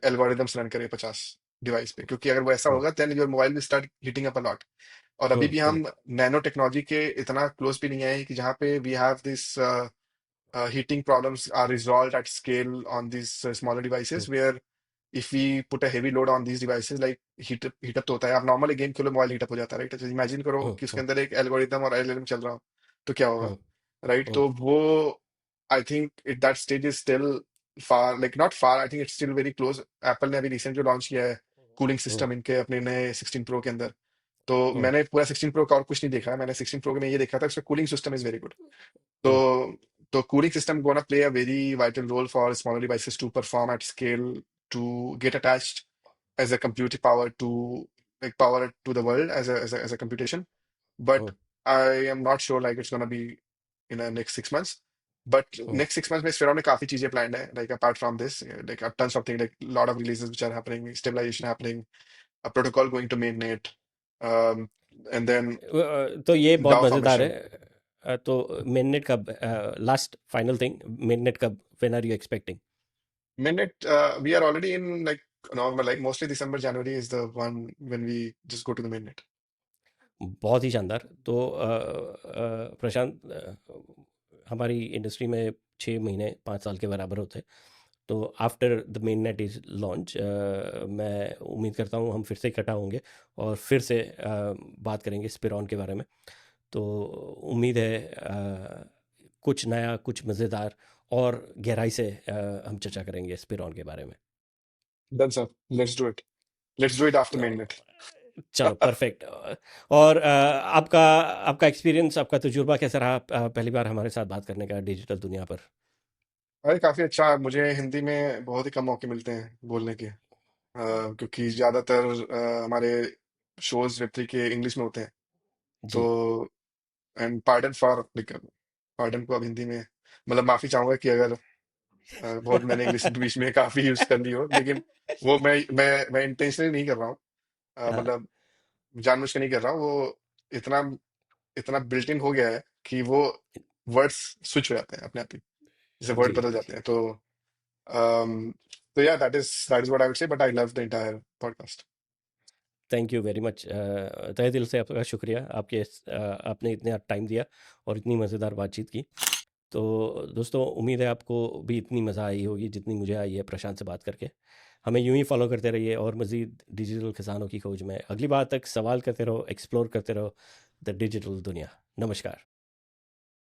एल्गोरिदम्स रन करे 50 डिवाइस पे, क्योंकि अगर वो ऐसा हम्म, होगा then your mobile will start heating up a lot. और अभी हम्म, भी हम नैनो टेक्नोलॉजी के इतना क्लोज भी नहीं आए कि जहाँ पे we have this heating problems are resolved at scale on these smaller devices, hmm, where if we put a heavy load on these devices, like heat up तो होता है. आप नॉर्मली गेम खेलो मोबाइल हीट अप हो जाता है, right. Imagine करो हम्म, कि उसके हम्म, अंदर एक एल्गोरिदम और एलएलएम चल रहा हो, तो क्या होगा, हम्म, राइट. हम्म, तो वो I think it that stage is still far, like not far, I think it's still very close. Apple ने अभी रिसेंट जो लॉन्च किया है कूलिंग हम्म, सिस्टम इनके अपने नए 16 प्रो के अंदर, तो हम्म, मैंने पूरा 16 प्रो का और कुछ नहीं देखा है. मैंने 16 प्रो में ये देखा था उसका cooling system is very good. Hmm, So, cooling system gonna play a very vital role for smaller devices to perform at scale, to get attached as a computing power to like power to the world as a computation. But hmm, I am not sure like it's gonna be in the next 6 months. But hmm, next 6 months में Sphero ने काफी चीजें planned है. Like apart from this, like a tons of things, like a lot of releases which are happening, stabilization happening, a protocol going to mainnet, um, and then तो ये बहुत DAO मज़ेदार है। formation. तो मेननेट कब, last final thing, mainnet कब, when are you expecting? Minute, we are already in like November, like mostly December, January is the one when we just go to the minute. बहुत ही शानदार। तो प्रशांत, हमारी industry में 6 महीने 5 साल के बराबर होते हैं। तो after the main net is launch, मैं उम्मीद करता हूँ हम फिर से इकट्ठा होंगे और फिर से बात करेंगे स्पिरॉन के बारे में। तो उम्मीद है कुछ नया, कुछ मज़ेदार और गहराई से हम चर्चा करेंगे स्पिरॉन के बारे में। Done, sir. Let's do it. Let's do it after तो minute. चलो परफेक्ट। और आपका आपका एक्सपीरियंस, आपका तजुर्बा कैसा रहा पहली बार हमारे साथ बात करने का डिजिटल दुनिया पर? अरे काफी अच्छा, मुझे हिंदी में बहुत ही कम मौके मिलते हैं बोलने के, क्योंकि ज्यादातर हमारे शोज वेब3 के इंग्लिश में होते हैं। तो जी। And pardon for like, pardon को अब हिंदी में, मतलब माफी चाहूंगा कि अगर बहुत मैंने इंग्लिश बीच में काफी यूज कर ली हो, लेकिन वो मैं इंटेंशनली नहीं कर रहा हूँ। हाँ। मतलब जानबूझ के नहीं कर रहा हूँ। वो इतना इतना बिल्ट इन हो गया है कि वो वर्ड्स स्विच हो जाते हैं अपने आप ही, जैसे वर्ड जी। बदल जाते हैं। um, तो या that is what I would say, but I love the entire podcast. Thank you very much. तहे दिल से आपका शुक्रिया, आपने इतना टाइम दिया और इतनी मज़ेदार बातचीत की। तो दोस्तों, उम्मीद है आपको भी इतनी मज़ा आई होगी जितनी मुझे आई है प्रशांत से बात करके। हमें यूं ही फॉलो करते रहिए और मज़ीद डिजिटल खजानों की खोज में। अगली बार तक सवाल करते रहो, एक्सप्लोर करते रहो द डिजिटल दुनिया। नमस्कार।